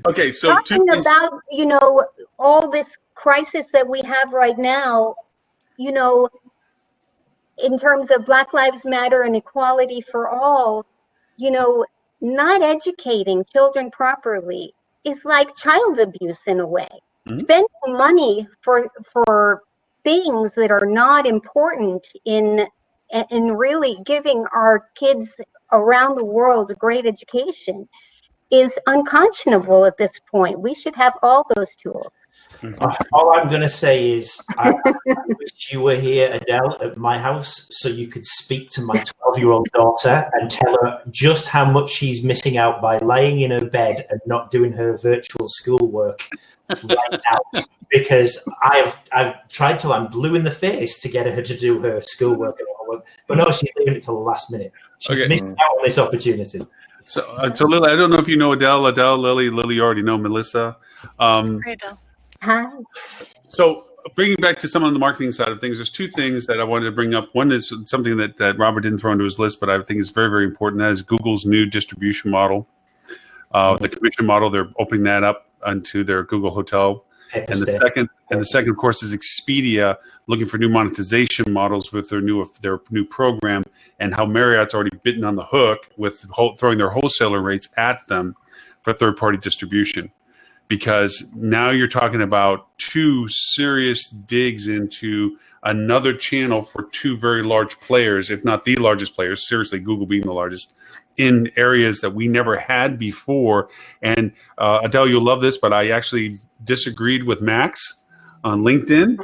Okay, so talking about all this crisis that we have right now, in terms of Black Lives Matter and equality for all, not educating children properly is like child abuse in a way. Mm-hmm. Spending money for things that are not important in really giving our kids around the world a great education is unconscionable at this point. We should have all those tools. All I'm going to say is I wish you were here, Adel, at my house so you could speak to my 12-year-old daughter and tell her just how much she's missing out by lying in her bed and not doing her virtual schoolwork right now. Because I've tried till I'm blue in the face to get her to do her schoolwork and homework, but no, she's leaving it till the last minute. She's missing out on this opportunity. So Lily, I don't know if you know Adele, Lily, you already know Melissa. Adele. Hi. So bringing back to some on the marketing side of things, there's two things that I wanted to bring up. One is something that Robert didn't throw into his list, but I think is very, very important. That is Google's new distribution model. The commission model, they're opening that up onto their Google Hotel. And the second, of course, is Expedia looking for new monetization models with their new program, and how Marriott's already bitten on the hook with throwing their wholesaler rates at them for third-party distribution. Because now you're talking about two serious digs into another channel for two very large players, if not the largest players, seriously, Google being the largest, in areas that we never had before. And Adele, you'll love this, but I actually disagreed with Max on LinkedIn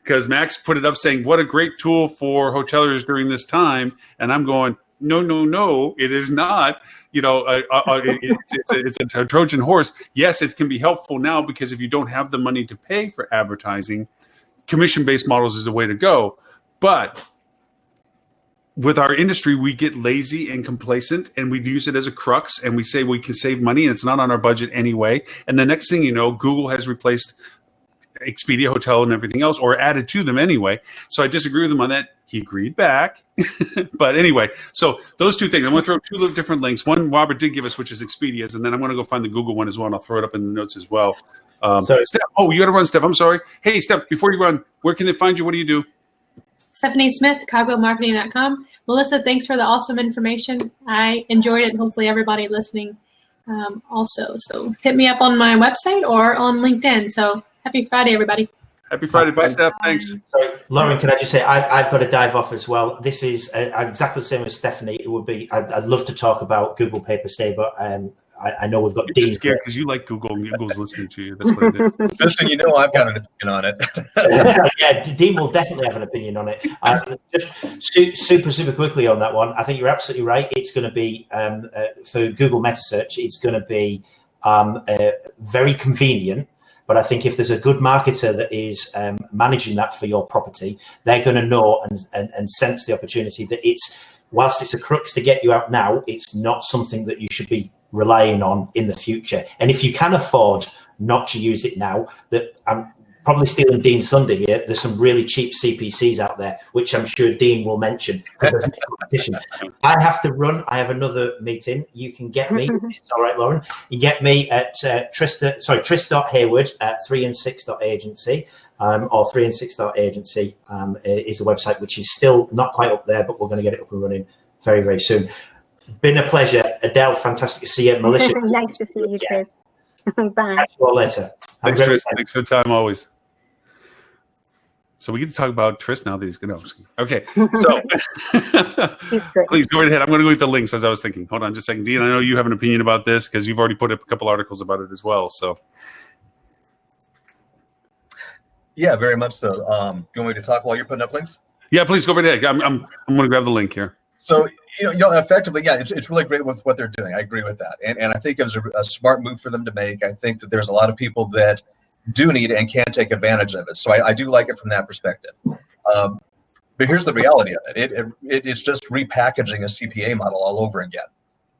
because Max put it up saying, what a great tool for hoteliers during this time. And I'm going, no, it is not. It's a Trojan horse. Yes, it can be helpful now because if you don't have the money to pay for advertising, commission-based models is the way to go. But with our industry, we get lazy and complacent, and we use it as a crux, and we say we can save money, and it's not on our budget anyway. And the next thing you know, Google has replaced Expedia Hotel and everything else, or added to them anyway. So I disagree with him on that. He agreed back. But anyway, so those two things. I'm going to throw two little different links. One Robert did give us, which is Expedia's, and then I'm going to go find the Google one as well, and I'll throw it up in the notes as well. Steph, you got to run, Steph. I'm sorry. Hey, Steph, before you run, where can they find you? What do you do? Stephanie Smith, cogwheelmarketing.com. Melissa, thanks for the awesome information. I enjoyed it, and hopefully everybody listening also. So hit me up on my website or on LinkedIn. So happy Friday, everybody. Happy Friday. Bye, Steph. Thanks. Sorry, Lauren, can I just say, I've got to dive off as well. This is exactly the same as Stephanie. It would be, I'd love to talk about Google Pay Per Stay, but I know we've got You're Dean. just scared because you like Google and Google's listening to you. That's what it is. Listen, you know I've got an opinion on it. Yeah, Dean will definitely have an opinion on it. Just super quickly on that one. I think you're absolutely right. It's going to be for Google Meta Search. It's going to be very convenient. But I think if there's a good marketer that is managing that for your property, they're going to know and sense the opportunity that whilst it's a crux to get you out now, it's not something that you should be relying on in the future. And if you can afford not to use it now, that I'm probably stealing Dean's thunder here, there's some really cheap CPCs out there, which I'm sure Dean will mention because there's no competition. I have to run. I have another meeting. You can get me. It's all right, Lauren. You get me at Tris.Heaword at 3and6.agency or 3and6.agency is the website, which is still not quite up there, but we're going to get it up and running very, very soon. Been a pleasure. Adele, fantastic to see you. Melissa. Nice to see you, Tris. Bye. Catch you all later. Thanks, Tris. Thanks for the time always. So we get to talk about Tris now that he's going to. Okay, so please go right ahead. I'm going to go with the links as I was thinking. Hold on just a second. Dean, I know you have an opinion about this because you've already put up a couple articles about it as well. So, yeah, very much so. You want me to talk while you're putting up links? Yeah, please go right ahead. I'm going to grab the link here. So, effectively, yeah, it's really great with what they're doing. I agree with that. And I think it was a smart move for them to make. I think that there's a lot of people that do need and can take advantage of it. So I do like it from that perspective. But here's the reality of it. It's just repackaging a CPA model all over again.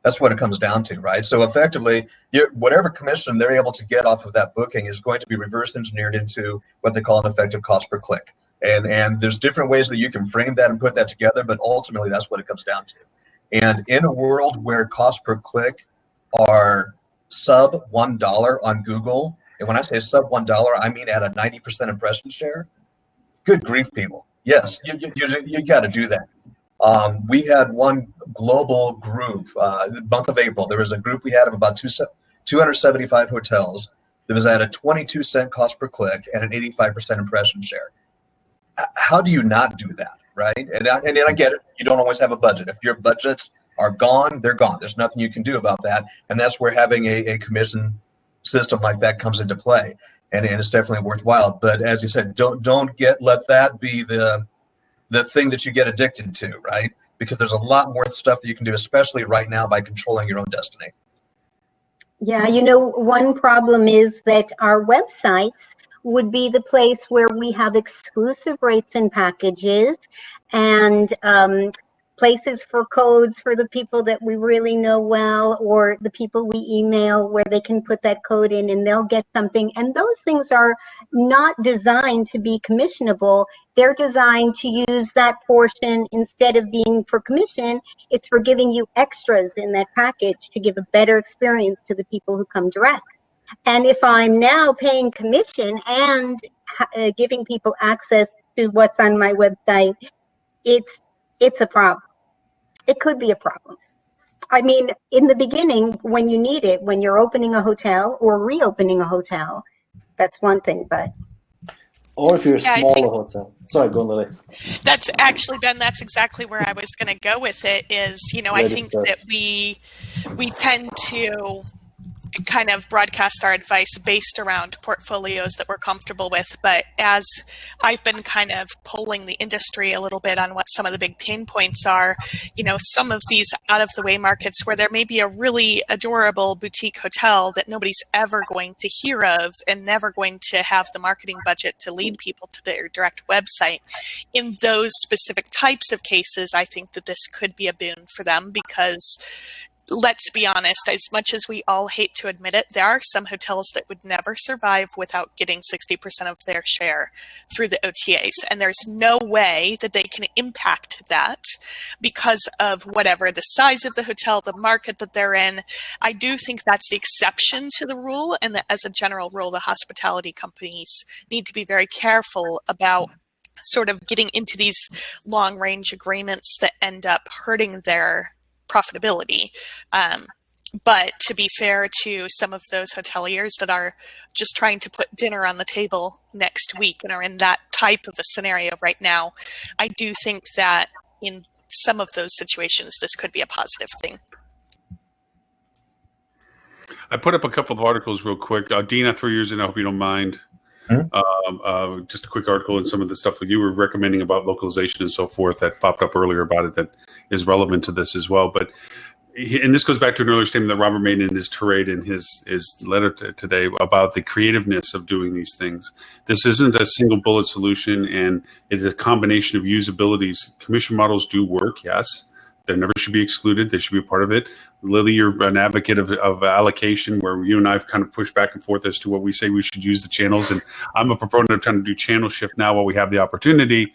That's what it comes down to, right? So effectively, whatever commission they're able to get off of that booking is going to be reverse engineered into what they call an effective cost per click. And there's different ways that you can frame that and put that together, but ultimately that's what it comes down to. And in a world where cost per click are sub $1 on Google, and when I say sub $1, I mean at a 90% impression share. Good grief, people. Yes, you got to do that. We had one global group, the month of April. There was a group we had of about 275 hotels that was at a 22-cent cost per click and an 85% impression share. How do you not do that, right? And I get it. You don't always have a budget. If your budgets are gone, they're gone. There's nothing you can do about that. And that's where having a commission system like that comes into play. And it's definitely worthwhile. But as you said, don't let that be the thing that you get addicted to, right? Because there's a lot more stuff that you can do, especially right now by controlling your own destiny. Yeah, one problem is that our websites would be the place where we have exclusive rates and packages and places for codes for the people that we really know well, or the people we email where they can put that code in and they'll get something. And those things are not designed to be commissionable. They're designed to use that portion instead of being for commission. It's for giving you extras in that package to give a better experience to the people who come direct. And if I'm now paying commission and giving people access to what's on my website, it's a problem. It could be a problem. I mean, in the beginning, when you need it, when you're opening a hotel or reopening a hotel, that's one thing, but. Or if you're a smaller hotel. Sorry, go on, Lily. That's actually, Ben, that's exactly where I was going to go with it is, I think that we tend to kind of broadcast our advice based around portfolios that we're comfortable with. But as I've been kind of polling the industry a little bit on what some of the big pain points are, some of these out of the way markets where there may be a really adorable boutique hotel that nobody's ever going to hear of and never going to have the marketing budget to lead people to their direct website. In those specific types of cases, I think that this could be a boon for them because let's be honest, as much as we all hate to admit it, there are some hotels that would never survive without getting 60% of their share through the OTAs. And there's no way that they can impact that because of whatever the size of the hotel, the market that they're in. I do think that's the exception to the rule. And that as a general rule, the hospitality companies need to be very careful about sort of getting into these long range agreements that end up hurting their profitability. But to be fair to some of those hoteliers that are just trying to put dinner on the table next week and are in that type of a scenario right now, I do think that in some of those situations, this could be a positive thing. I put up a couple of articles real quick. Dean, I threw yours in. I hope you don't mind. Just a quick article and some of the stuff that you were recommending about localization and so forth that popped up earlier about it that is relevant to this as well. But and this goes back to an earlier statement that Robert made in his tirade in his letter today about the creativeness of doing these things. This isn't a single bullet solution, and it is a combination of usabilities. Commission models do work, yes. They never should be excluded. They should be a part of it. Lily, you're an advocate of allocation, where you and I have kind of pushed back and forth as to what we say we should use the channels. And I'm a proponent of trying to do channel shift now while we have the opportunity,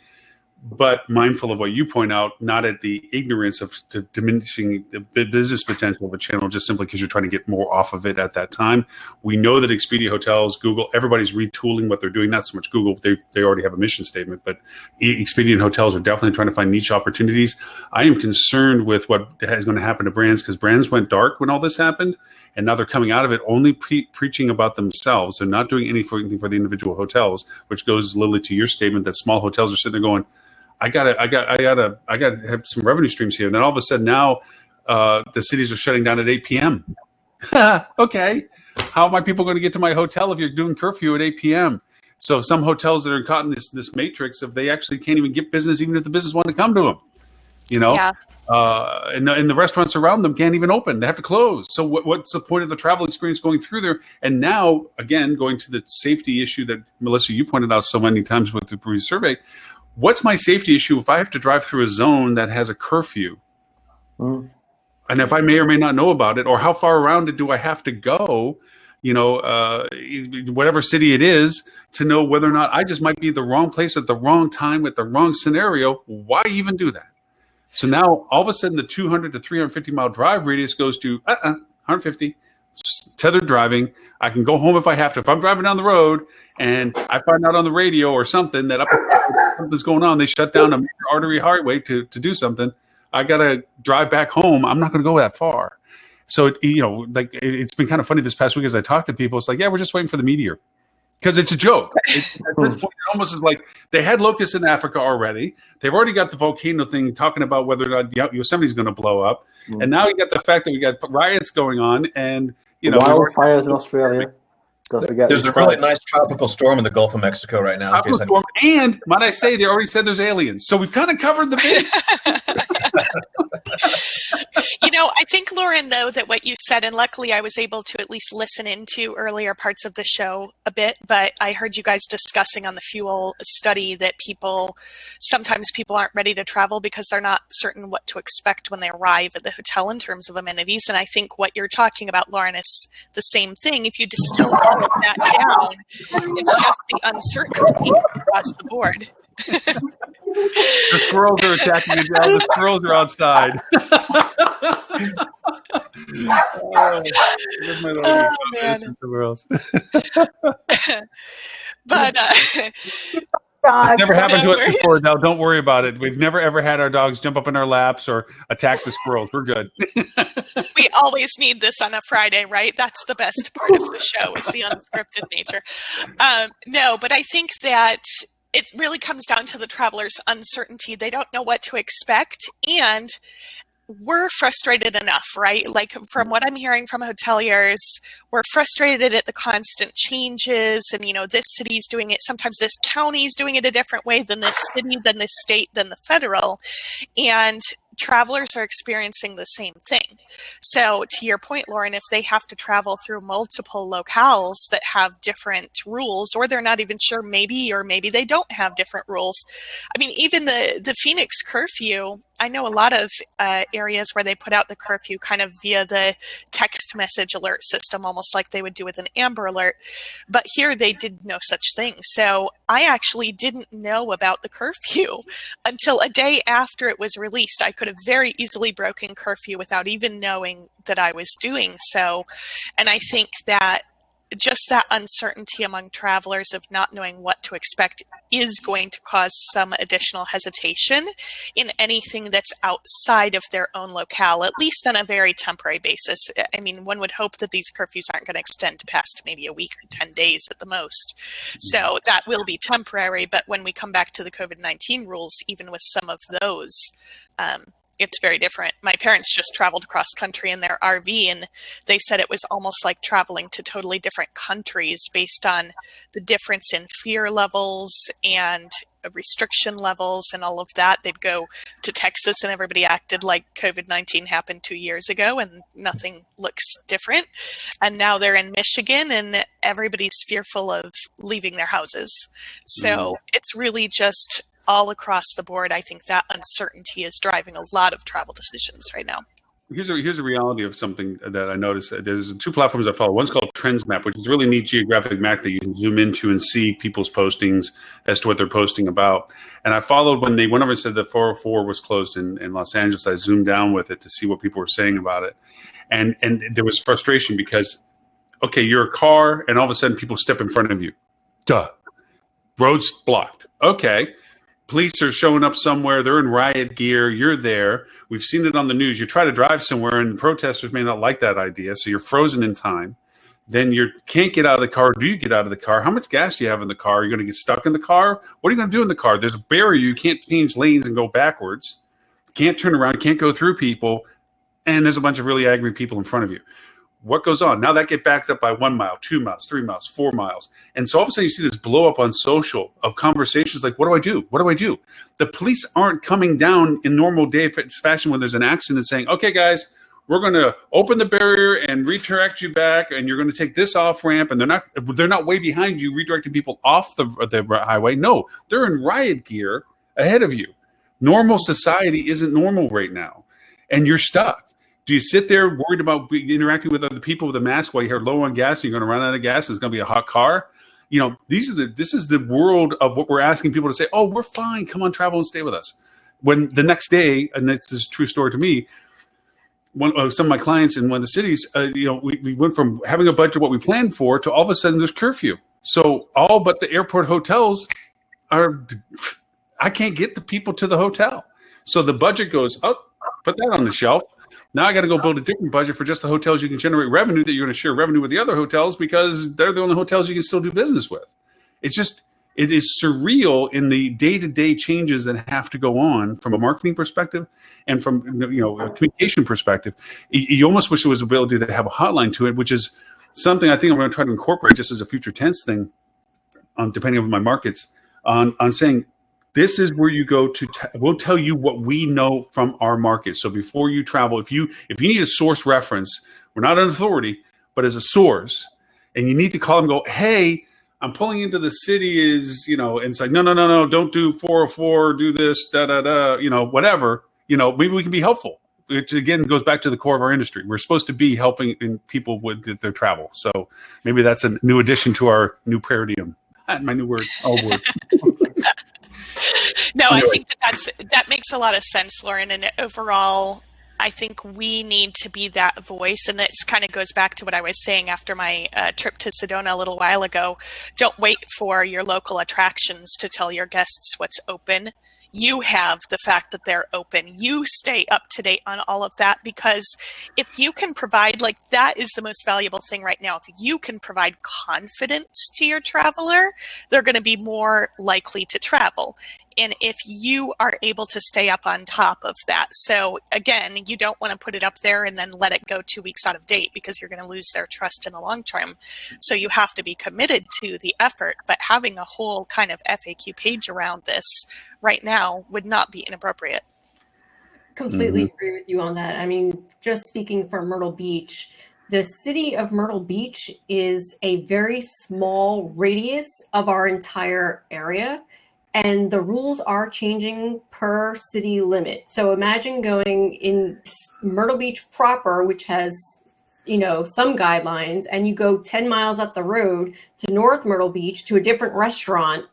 but mindful of what you point out, not at the ignorance of diminishing the business potential of a channel just simply because you're trying to get more off of it at that time. We know that Expedia Hotels, Google, everybody's retooling what they're doing. Not so much Google, they already have a mission statement, but Expedia and hotels are definitely trying to find niche opportunities. I am concerned with what is going to happen to brands, because brands went dark when all this happened, and now they're coming out of it only preaching about themselves. They're not doing anything for the individual hotels, which goes, Lily, to your statement that small hotels are sitting there going, I gotta have some revenue streams here. And then all of a sudden now the cities are shutting down at 8 p.m. Okay. How are my people going to get to my hotel if you're doing curfew at 8 p.m.? So some hotels that are caught in this matrix of they actually can't even get business, even if the business want to come to them, Yeah. And the restaurants around them can't even open. They have to close. So what's the point of the travel experience going through there? And now, again, going to the safety issue that, Melissa, you pointed out so many times with the previous survey, what's my safety issue if I have to drive through a zone that has a curfew? And if I may or may not know about it, or how far around it do I have to go, whatever city it is, to know whether or not I just might be the wrong place at the wrong time with the wrong scenario. Why even do that? So now all of a sudden the 200 to 350 mile drive radius goes to 150. Tethered driving. I can go home if I have to. If I'm driving down the road and I find out on the radio or something that something's going on, they shut down a major artery highway to do something, I got to drive back home. I'm not going to go that far. So, it's been kind of funny this past week as I talk to people. It's like, yeah, we're just waiting for the meteor. Because it's a joke. At this point, it almost is like they had locusts in Africa already. They've already got the volcano thing talking about whether or not Yosemite's going to blow up. And now you got the fact that we got riots going on and, wildfires in Australia. Don't forget. There's a really nice tropical storm in the Gulf of Mexico right now. And might I say, they already said there's aliens. So we've kind of covered the base. I think, Lauren, though, that what you said, and luckily I was able to at least listen into earlier parts of the show a bit, but I heard you guys discussing on the fuel study that sometimes people aren't ready to travel because they're not certain what to expect when they arrive at the hotel in terms of amenities. And I think what you're talking about, Lauren, is the same thing. If you distill all of that down, it's just the uncertainty across the board. The squirrels are attacking you, Adel. The squirrels are outside. But it's never happened to us before. Now, don't worry about it. We've never ever had our dogs jump up in our laps or attack the squirrels. We're good. We always need this on a Friday, right? That's the best part of the show, is the unscripted nature. No, but I think that it really comes down to the traveler's uncertainty. They don't know what to expect, and we're frustrated enough, right? Like, from what I'm hearing from hoteliers, we're frustrated at the constant changes, and this city's doing it, sometimes this county's doing it a different way than this city, than this state, than the federal, and travelers are experiencing the same thing. So to your point, Lauren, if they have to travel through multiple locales that have different rules, or they're not even sure, maybe they don't have different rules. I mean, even the Phoenix curfew, I know a lot of areas where they put out the curfew kind of via the text message alert system, almost like they would do with an Amber Alert. But here they did no such thing. So I actually didn't know about the curfew until a day after it was released. I could have very easily broken curfew without even knowing that I was doing so. And I think that just that uncertainty among travelers of not knowing what to expect is going to cause some additional hesitation in anything that's outside of their own locale, at least on a very temporary basis. I mean, one would hope that these curfews aren't going to extend past maybe a week or 10 days at the most. So that will be temporary. But when we come back to the COVID-19 rules, even with some of those, it's very different. My parents just traveled cross country in their RV, and they said it was almost like traveling to totally different countries based on the difference in fear levels and restriction levels and all of that. They'd go to Texas and everybody acted like COVID-19 happened 2 years ago and nothing looks different. And now they're in Michigan and everybody's fearful of leaving their houses. So it's really just all across the board. I think that uncertainty is driving a lot of travel decisions right now. Here's a reality of something that I noticed. There's 2 platforms I follow. One's called Trends Map, which is a really neat geographic map that you can zoom into and see people's postings as to what they're posting about. And I followed when they went over and said the 404 was closed in Los Angeles. I zoomed down with it to see what people were saying about it. And there was frustration because, okay, you're a car and all of a sudden people step in front of you. Duh. Road's blocked. Okay. Police are showing up somewhere. They're in riot gear. You're there. We've seen it on the news. You try to drive somewhere, and protesters may not like that idea, so you're frozen in time. Then you can't get out of the car. Do you get out of the car? How much gas do you have in the car? Are you going to get stuck in the car? What are you going to do in the car? There's a barrier. You can't change lanes and go backwards. You can't turn around. You can't go through people. And there's a bunch of really angry people in front of you. What goes on? Now that get backed up by 1 mile, 2 miles, 3 miles, 4 miles. And so all of a sudden you see this blow up on social of conversations like, what do I do? What do I do? The police aren't coming down in normal day fashion when there's an accident saying, okay, guys, we're going to open the barrier and redirect you back, and you're going to take this off ramp. And they're not way behind you redirecting people off the highway. No, they're in riot gear ahead of you. Normal society isn't normal right now, and you're stuck. Do you sit there worried about interacting with other people with a mask while you're low on gas and you're going to run out of gas and it's going to be a hot car? You know, this is the world of what we're asking people to say, oh, we're fine. Come on, travel and stay with us. When the next day, and this is a true story to me, some of my clients in one of the cities, we went from having a budget, what we planned for, to all of a sudden there's curfew. So all but the airport hotels I can't get the people to the hotel. So the budget goes, oh, put that on the shelf. Now I got to go build a different budget for just the hotels you can generate revenue that you're going to share revenue with the other hotels because they're the only hotels you can still do business with. It is surreal in the day-to-day changes that have to go on from a marketing perspective and from a communication perspective. You almost wish there was the ability to have a hotline to it, which is something I think I'm going to try to incorporate just as a future tense thing, depending on my markets, on saying, this is where you go to. We'll tell you what we know from our market. So before you travel, if you need a source reference, we're not an authority, but as a source, and you need to call and go, hey, I'm pulling into the city. And it's like, no, don't do 404, do this, whatever. Maybe we can be helpful. Which again goes back to the core of our industry. We're supposed to be helping people with their travel. So maybe that's a new addition to our new paradigm. My new word, old word. No, I think that makes a lot of sense, Lauren. And overall, I think we need to be that voice. And this kind of goes back to what I was saying after my trip to Sedona a little while ago. Don't wait for your local attractions to tell your guests what's open. You have the fact that they're open. You stay up to date on all of that, because if you can provide, that is the most valuable thing right now. If you can provide confidence to your traveler, they're going to be more likely to travel. And if you are able to stay up on top of that, so again, you don't want to put it up there and then let it go 2 weeks out of date, because you're going to lose their trust in the long term. So you have to be committed to the effort, but having a whole kind of FAQ page around this right now would not be inappropriate. Completely agree with you on that. I mean, just speaking for Myrtle Beach, the city of Myrtle Beach is a very small radius of our entire area. And the rules are changing per city limit. So imagine going in Myrtle Beach proper, which has, some guidelines, and you go 10 miles up the road to North Myrtle Beach to a different restaurant,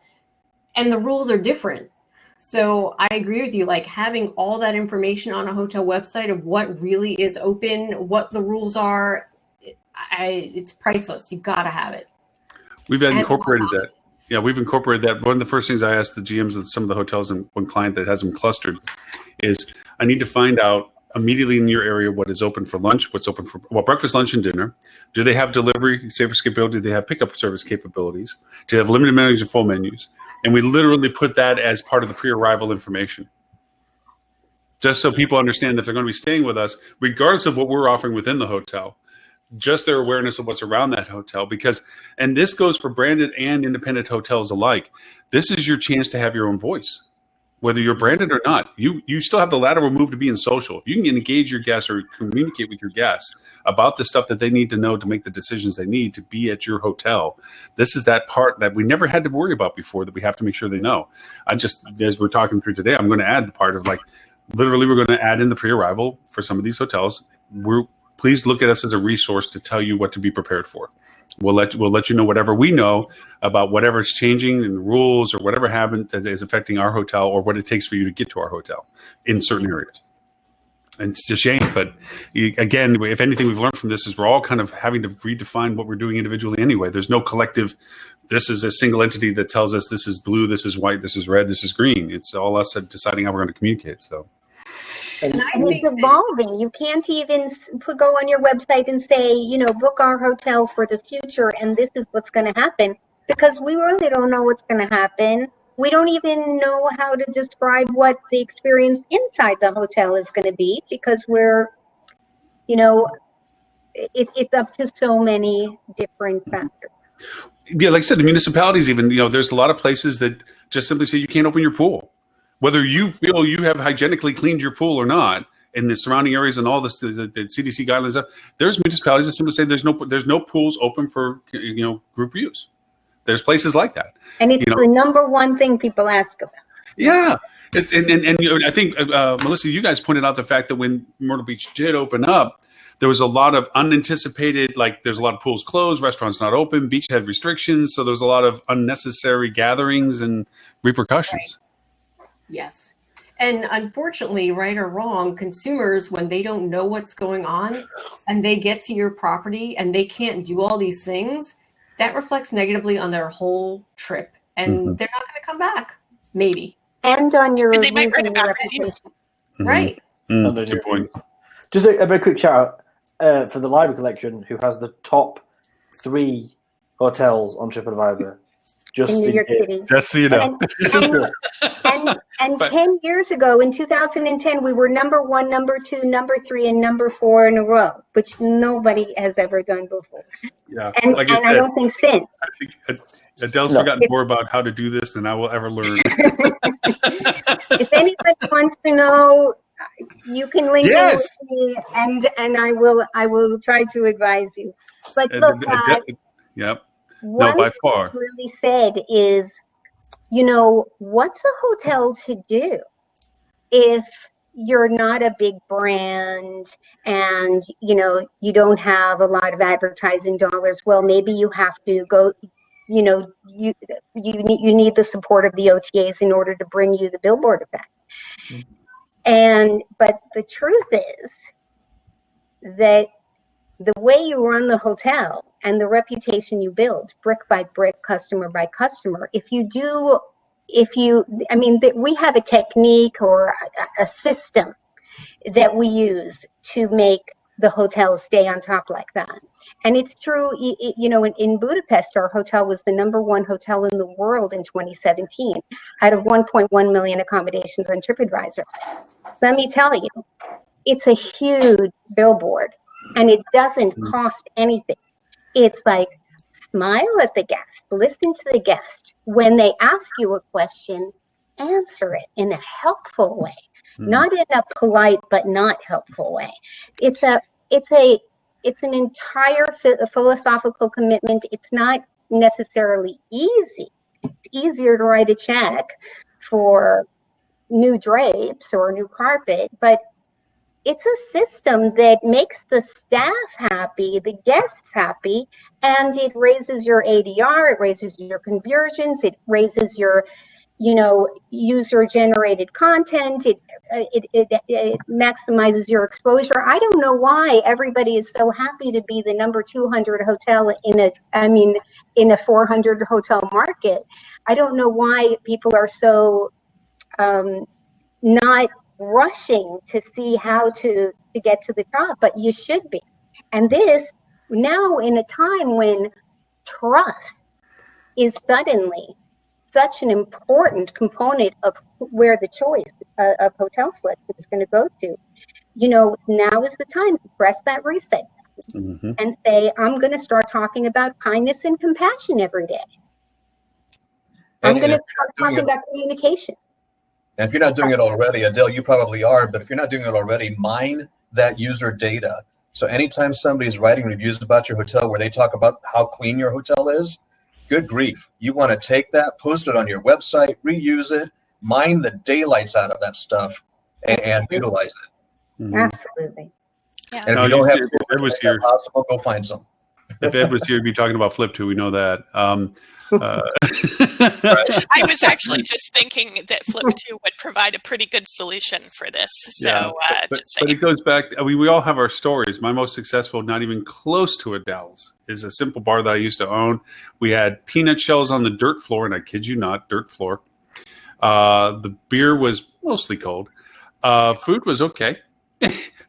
and the rules are different. So I agree with you, having all that information on a hotel website of what really is open, what the rules are, it's priceless. You've got to have it. We've incorporated that. Yeah, we've incorporated that. One of the first things I asked the GMs of some of the hotels and one client that has them clustered is I need to find out immediately in your area what is open for lunch, what's open for breakfast, lunch, and dinner. Do they have delivery service capability? Do they have pickup service capabilities? Do they have limited menus or full menus? And we literally put that as part of the pre-arrival information. just so people understand that they're going to be staying with us, regardless of what we're offering within the hotel, just their awareness of what's around that hotel. Because, and this goes for branded and independent hotels alike, this is your chance to have your own voice. Whether you're branded or not, you still have the lateral move to being social. If you can engage your guests or communicate with your guests about the stuff that they need to know to make the decisions they need to be at your hotel, this is that part that we never had to worry about before that we have to make sure they know. I just, as we're talking through today, I'm going to add the part of like, literally, we're going to add in the pre-arrival for some of these hotels. Please look at us as a resource to tell you what to be prepared for. We'll let you know whatever we know about whatever's changing in the rules or whatever happened that is affecting our hotel or what it takes for you to get to our hotel in certain areas. And it's a shame, but again, if anything we've learned from this is we're all kind of having to redefine what we're doing individually anyway. There's no collective, this is a single entity that tells us this is blue, this is white, this is red, this is green. It's all us deciding how we're going to communicate. So. And it's evolving. You can't even go on your website and say, book our hotel for the future, and this is what's going to happen, because we really don't know what's going to happen. We don't even know how to describe what the experience inside the hotel is going to be, because we're, it's up to so many different factors. Yeah, like I said, the municipalities even, there's a lot of places that just simply say you can't open your pool. Whether you feel you have hygienically cleaned your pool or not, in the surrounding areas and all this, the CDC guidelines, there's municipalities that simply say there's no pools open for group use. There's places like that, and it's the number one thing people ask about. Yeah, it's and I think Melissa, you guys pointed out the fact that when Myrtle Beach did open up, there was a lot of unanticipated, like there's a lot of pools closed, restaurants not open, beach had restrictions, so there's a lot of unnecessary gatherings and repercussions. Right. Yes. And unfortunately, right or wrong, consumers, when they don't know what's going on and they get to your property and they can't do all these things, that reflects negatively on their whole trip. And they're not going to come back, maybe. And on your they might write a bad review. Right. Good point. Just a very quick shout out for the Library Collection, who has the top 3 hotels on TripAdvisor. Just in New York City. Just so you know. And 10 years ago, in 2010, we were number 1, number 2, number 3, and number 4 in a row, which nobody has ever done before. Yeah, and I don't think since. I think Adel's forgotten more about how to do this than I will ever learn. If anybody wants to know, you can link in with me, and I will try to advise you. But look, yep. One by thing far. I really said is, what's a hotel to do if you're not a big brand and, you don't have a lot of advertising dollars? Well, maybe you have to go, you need the support of the OTAs in order to bring you the billboard effect. But the truth is that the way you run the hotel and the reputation you build brick by brick, customer by customer, we have a technique or a system that we use to make the hotels stay on top like that. And it's true, in Budapest, our hotel was the number 1 hotel in the world in 2017 out of 1.1 million accommodations on TripAdvisor. Let me tell you, it's a huge billboard. And it doesn't cost anything. It's like, smile at the guest, listen to the guest. When they ask you a question, answer it in a helpful way, not in a polite but not helpful way. It's an entire philosophical commitment. It's not necessarily easy. It's easier to write a check for new drapes or new carpet, but it's a system that makes the staff happy, the guests happy, and it raises your ADR, it raises your conversions, it raises your, user-generated content, it maximizes your exposure. I don't know why everybody is so happy to be the number 200 hotel in a 400 hotel market. I don't know why people are so not rushing to see how to get to the top, but you should be. And this now, in a time when trust is suddenly such an important component of where the choice of hotel selection is going to go to. Now is the time to press that reset and say, I'm going to start talking about kindness and compassion every day. I'm going to start talking about communication. And if you're not doing it already, Adele, you probably are, but if you're not doing it already, mine that user data. So anytime somebody's writing reviews about your hotel where they talk about how clean your hotel is, good grief. You want to take that, post it on your website, reuse it, mine the daylights out of that stuff, and utilize it. Mm-hmm. Absolutely. Yeah. And if you don't have to, if Ed was here, possible, go find some. If Ed was here, he'd be talking about Flip 2. We know that. I was actually just thinking that Flip 2 would provide a pretty good solution for this. So, but it goes back. We all have our stories. My most successful, not even close to Adel's, is a simple bar that I used to own. We had peanut shells on the dirt floor, and I kid you not, dirt floor. The beer was mostly cold. Food was okay,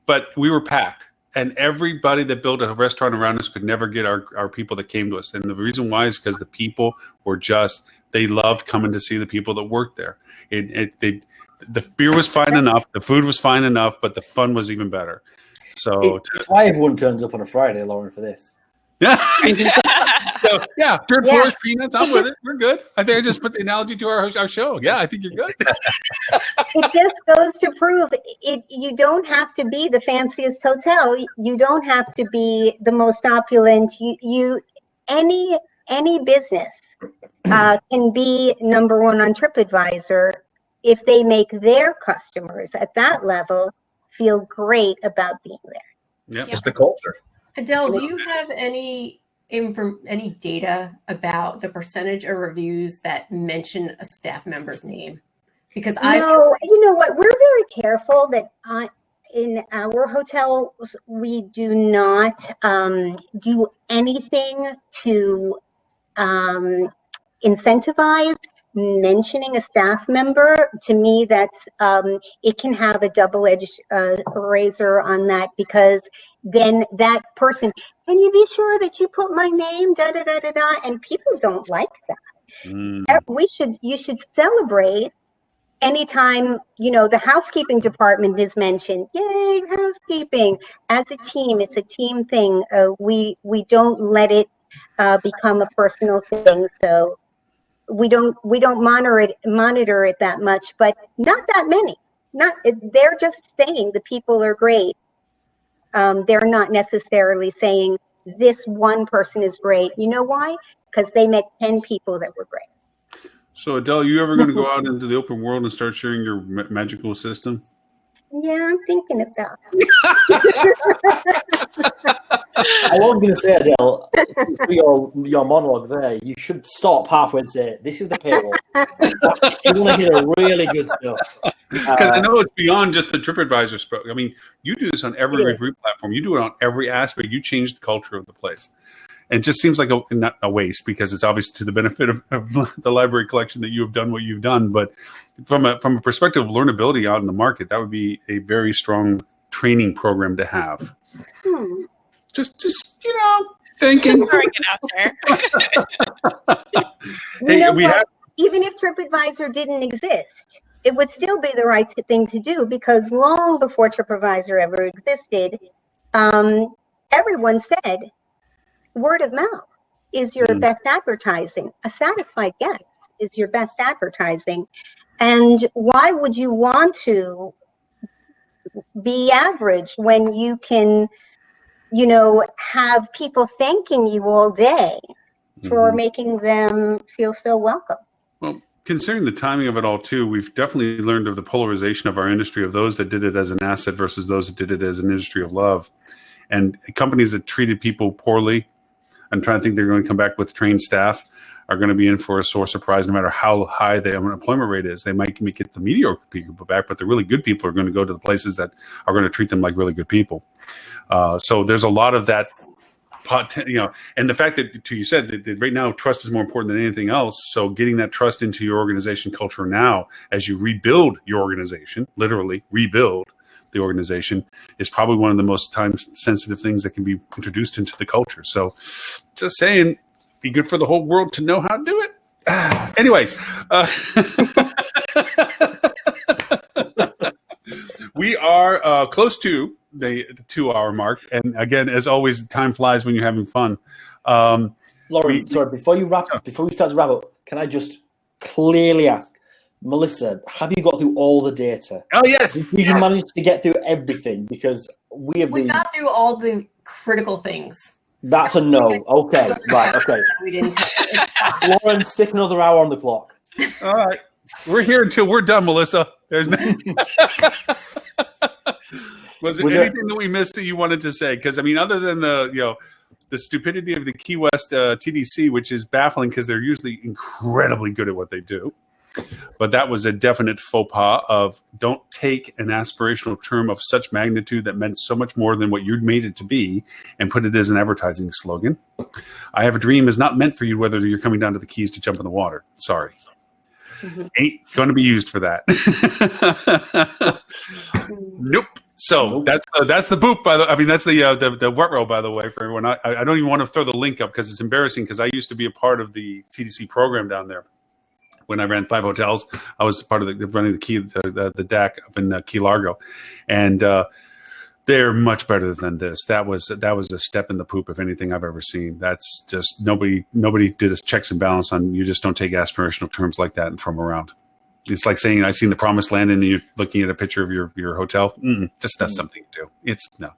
but we were packed. And everybody that built a restaurant around us could never get our people that came to us. And the reason why is because the people were they loved coming to see the people that worked there. The beer was fine enough, the food was fine enough, but the fun was even better. So that's why everyone turns up on a Friday, Lauren, for this. Yeah. So dirt floors, peanuts. I'm with it. We're good. I think I just put the analogy to our show. Yeah, I think you're good. It just goes to prove it. You don't have to be the fanciest hotel. You don't have to be the most opulent. Any business can be number one on TripAdvisor if they make their customers at that level feel great about being there. Yeah, it's the culture. Adel, do you have any data about the percentage of reviews that mention a staff member's name? Because no, you know what? We're very careful that in our hotels we do not do anything to incentivize mentioning a staff member. To me, that's it can have a double-edged razor on that, because then that person, can you be sure that you put my name, and people don't like that. You should celebrate anytime, the housekeeping department is mentioned. Yay, housekeeping. As a team, it's a team thing. We don't let it become a personal thing. So we don't monitor it that much, but not that many. They're just saying the people are great. They're not necessarily saying this one person is great. You know why? Because they met 10 people that were great. So, Adele, you ever going to go out into the open world and start sharing your magical system? Yeah, I'm thinking about I was going to say, Adele, your monologue there, you should stop halfway and say, this is the payroll. You want to hear really good stuff. Because I know it's beyond just the TripAdvisor spoke. I mean, you do this on every review platform. You do it on every aspect. You change the culture of the place. And it just seems like not a waste, because it's obviously to the benefit of the library collection that you have done what you've done. But from a perspective of learnability out in the market, that would be a very strong training program to have. Just thinking. Just throwing it out there. Even if TripAdvisor didn't exist, it would still be the right thing to do, because long before TripAdvisor ever existed, everyone said word of mouth is your best advertising. A satisfied guest is your best advertising. And why would you want to be average when you can, have people thanking you all day for making them feel so welcome? Well, considering the timing of it all, too, we've definitely learned of the polarization of our industry, of those that did it as an asset versus those that did it as an industry of love. And companies that treated people poorly, I'm trying to think they're going to come back with trained staff, are going to be in for a sore surprise no matter how high the unemployment rate is. They might get the mediocre people back, but the really good people are going to go to the places that are going to treat them like really good people. So there's a lot of that, and the fact that, you said that right now trust is more important than anything else. So getting that trust into your organization culture now, as you rebuild your organization, literally rebuild the organization, is probably one of the most time-sensitive things that can be introduced into the culture. So just saying, be good for the whole world to know how to do it. Anyways. We are close to the 2-hour mark, and again, as always, time flies when you're having fun. Lauren, sorry, before we start to wrap up, can I just clearly ask, Melissa, have you got through all the data? Oh, yes. Did you manage to get through everything? Because we got through all the critical things. That's a no. Okay, right, okay. We didn't. Lauren, stick another hour on the clock. All right. We're here until we're done, Melissa. There's no... Was there anything that we missed that you wanted to say? Because, I mean, other than the stupidity of the Key West TDC, which is baffling because they're usually incredibly good at what they do. But that was a definite faux pas of don't take an aspirational term of such magnitude that meant so much more than what you'd made it to be and put it as an advertising slogan. I have a dream is not meant for you whether you're coming down to the Keys to jump in the water. Sorry. Ain't going to be used for that. Nope. So that's the boop. That's the wet row, by the way, for everyone. I don't even want to throw the link up because it's embarrassing because I used to be a part of the TDC program down there. When I ran 5 hotels, I was part of running the DAC up in Key Largo, and they're much better than this. That was a step in the poop, if anything I've ever seen. That's just nobody did a checks and balance on. You just don't take aspirational terms like that and throw them around. It's like saying I've seen the promised land and you're looking at a picture of your hotel. Just that's something to do. It's no.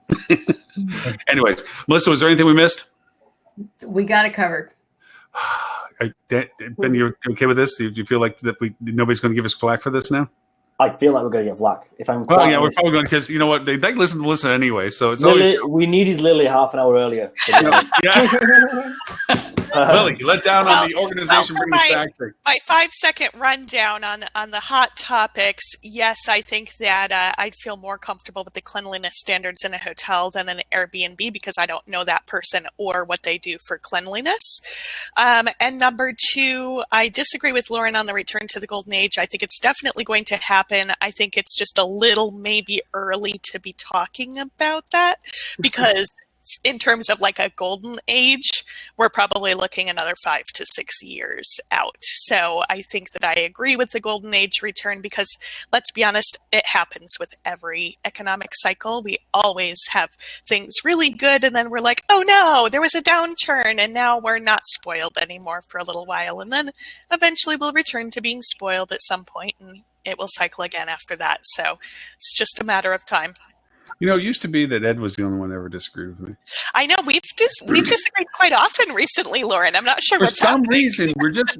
Anyways, Melissa, was there anything we missed? We got it covered. Ben, you're okay with this? Do you feel like that nobody's going to give us flack for this now? I feel like we're going to get flack. If I'm well, yeah, we're probably going because you know what they listen anyway. So it's Lily, always we needed Lily half an hour earlier. Lily, you let down on the organization bringing us back. My 5-second rundown on the hot topics. Yes, I think that I'd feel more comfortable with the cleanliness standards in a hotel than an Airbnb because I don't know that person or what they do for cleanliness. And number 2, I disagree with Lauren on the return to the golden age. I think it's definitely going to happen. I think it's just a little maybe early to be talking about that because in terms of like a golden age, we're probably looking another 5 to 6 years out. So I think that I agree with the golden age return because let's be honest, it happens with every economic cycle. We always have things really good and then we're like, oh no, there was a downturn and now we're not spoiled anymore for a little while. And then eventually we'll return to being spoiled at some point and it will cycle again after that. So it's just a matter of time. You know, it used to be that Ed was the only one that ever disagreed with me. I know we've disagreed quite often recently, Lauren. I'm not sure for what's some happening. reason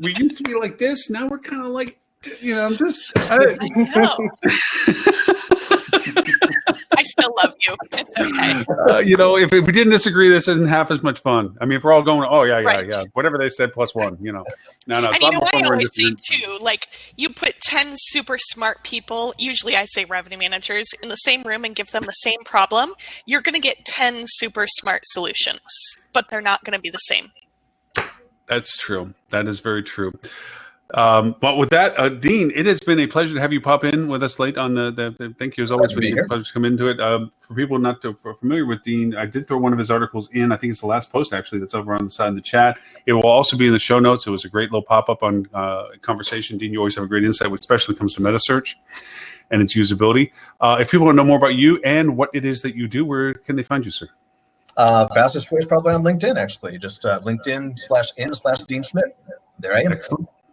we used to be like this. Now we're kind of like, you know, I know. I still love you. It's okay. You know, if we didn't disagree, this isn't half as much fun. I mean, if we're all going, oh yeah, whatever they said plus 1, you know. No. And you know what I always say too, like you put 10 super smart people, usually I say revenue managers, in the same room and give them the same problem, you're going to get 10 super smart solutions, but they're not going to be the same. That's true. That is very true. But with that, Dean, it has been a pleasure to have you pop in with us late on the thank you as always for the pleasure to come into it. For people not familiar with Dean, I did throw one of his articles in. I think it's the last post actually that's over on the side of the chat. It will also be in the show notes. It was a great little pop-up on conversation. Dean, you always have a great insight, especially when it comes to meta search and its usability. If people want to know more about you and what it is that you do, where can they find you, sir? Fastest way is probably on LinkedIn, actually. Just LinkedIn/in/Dean Schmit. There I am.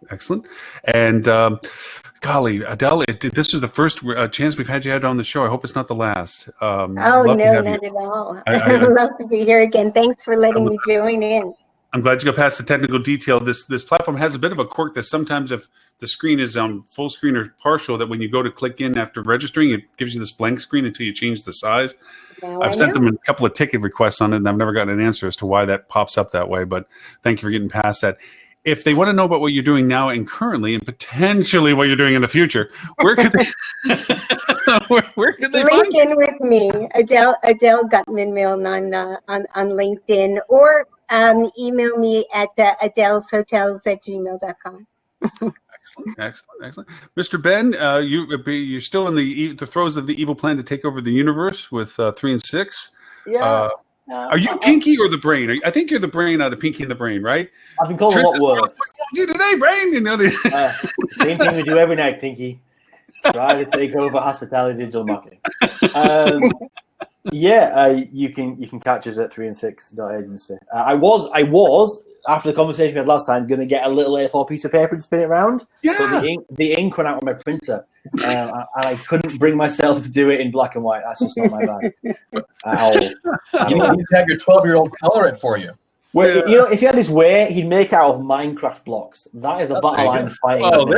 Excellent. And golly, Adel, this is the first chance we've had you on the show. I hope it's not the last. No, not at all. I would love to be here again. Thanks for letting me join in. I'm glad you got past the technical detail. This platform has a bit of a quirk that sometimes if the screen is full screen or partial, that when you go to click in after registering, it gives you this blank screen until you change the size. I've sent them a couple of ticket requests on it, and I've never gotten an answer as to why that pops up that way. But thank you for getting past that. If they want to know about what you're doing now and currently, and potentially what you're doing in the future, where could they? where could they find you? LinkedIn with me, Adel Gutmine Milne on LinkedIn, or email me at adelshotels@gmail.com. Excellent. Mr. Ben, you're still in the throes of the evil plan to take over the universe with 3 and 6. Yeah. Are you Pinky or the Brain? I think you're the Brain out of Pinky and the Brain, right? I've been called a lot worse. What do you do today, Brain? You know same thing we do every night, Pinky. Try to take over hospitality digital marketing. You can catch us at 3and6.agency. I was after the conversation we had last time going to get a little A4 piece of paper and spin it around. Yeah. But the ink ran out on my printer, and I couldn't bring myself to do it in black and white. That's just not my bag. You need to have your 12-year-old color it for you. Well, if he had his way, he'd make out of Minecraft blocks. That is the battle I'm fighting. Well,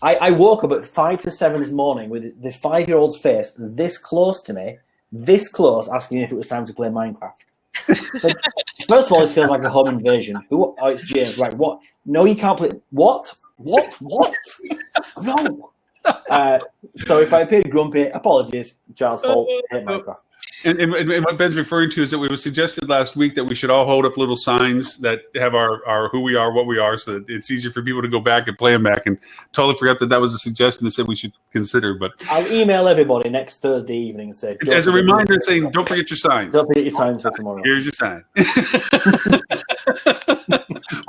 I woke up at 5 to 7 this morning with the 5-year-old's face this close to me, asking if it was time to play Minecraft. First of all, this feels like a home invasion. Oh, it's James. Right, what? No, you can't play. What? No. So if I appeared grumpy, apologies. Child's fault. I hate Minecraft. And what Ben's referring to is that it was suggested last week that we should all hold up little signs that have our who we are, what we are, so that it's easier for people to go back and play them back. And totally forgot that was a suggestion that said we should consider. But I'll email everybody next Thursday evening and say, as a reminder, saying don't forget your signs. Don't forget your signs for tomorrow. Here's your sign.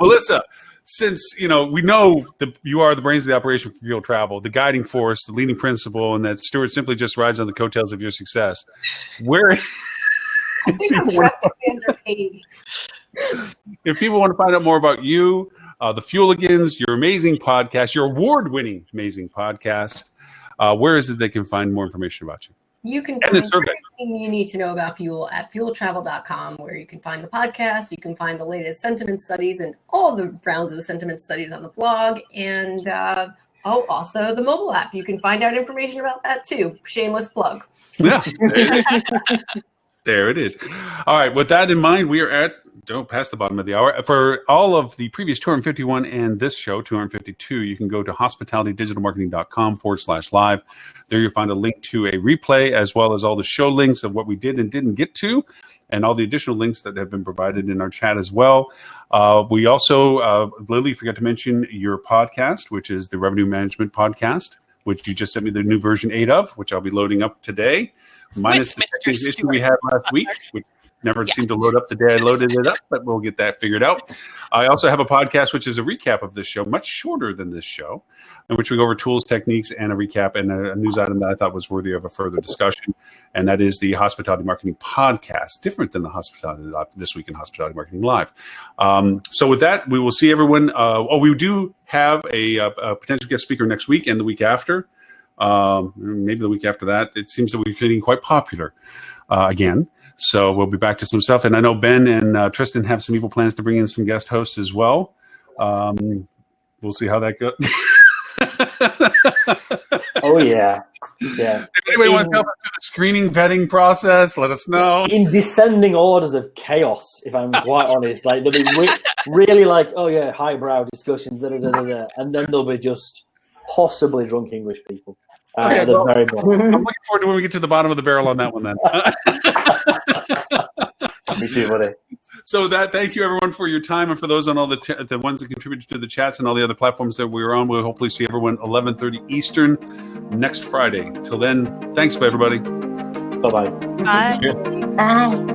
Melissa, since we know that you are the brains of the operation for Fuel Travel, the guiding force, the leading principle, and that Stuart simply just rides on the coattails of your success, where if people want to find out more about you, the Fueligans, your amazing podcast, your award-winning amazing podcast, where is it they can find more information about you? You can find everything you need to know about Fuel at fueltravel.com, where you can find the podcast, you can find the latest sentiment studies and all the rounds of the sentiment studies on the blog, and also the mobile app. You can find out information about that too. Shameless plug. Yeah. There it is. All right. With that in mind, we are past the bottom of the hour. For all of the previous 251 and this show, 252, you can go to hospitalitydigitalmarketing.com/live. There you'll find a link to a replay, as well as all the show links of what we did and didn't get to, and all the additional links that have been provided in our chat as well. We also, Lily, forgot to mention your podcast, which is the Revenue Management Podcast, which you just sent me the new version 8 of, which I'll be loading up today. Minus the issue we had last week, which never seemed to load up the day I loaded it up, but we'll get that figured out. I also have a podcast, which is a recap of this show, much shorter than this show, in which we go over tools, techniques, and a recap and a news item that I thought was worthy of a further discussion. And that is the Hospitality Marketing Podcast, different than the This Week in Hospitality Marketing Live. So with that, we will see everyone. We do have a potential guest speaker next week and the week after. Maybe the week after that. It seems that we're getting quite popular again. So we'll be back to some stuff. And I know Ben and Tristan have some evil plans to bring in some guest hosts as well. We'll see how that goes. Oh, yeah. Yeah. If anybody wants to help us through the screening vetting process, let us know. In descending orders of chaos, if I'm quite honest. Like, there'll be really like, oh, yeah, highbrow discussions, and then there'll be just possibly drunk English people. Okay, well, I'm looking forward to when we get to the bottom of the barrel on that one then. Me too, buddy. So thank you everyone for your time, and for those on all the ones that contributed to the chats and all the other platforms that we were on. We'll hopefully see everyone 11:30 Eastern next Friday. Till then, thanks everybody. Bye-bye. Bye. Bye.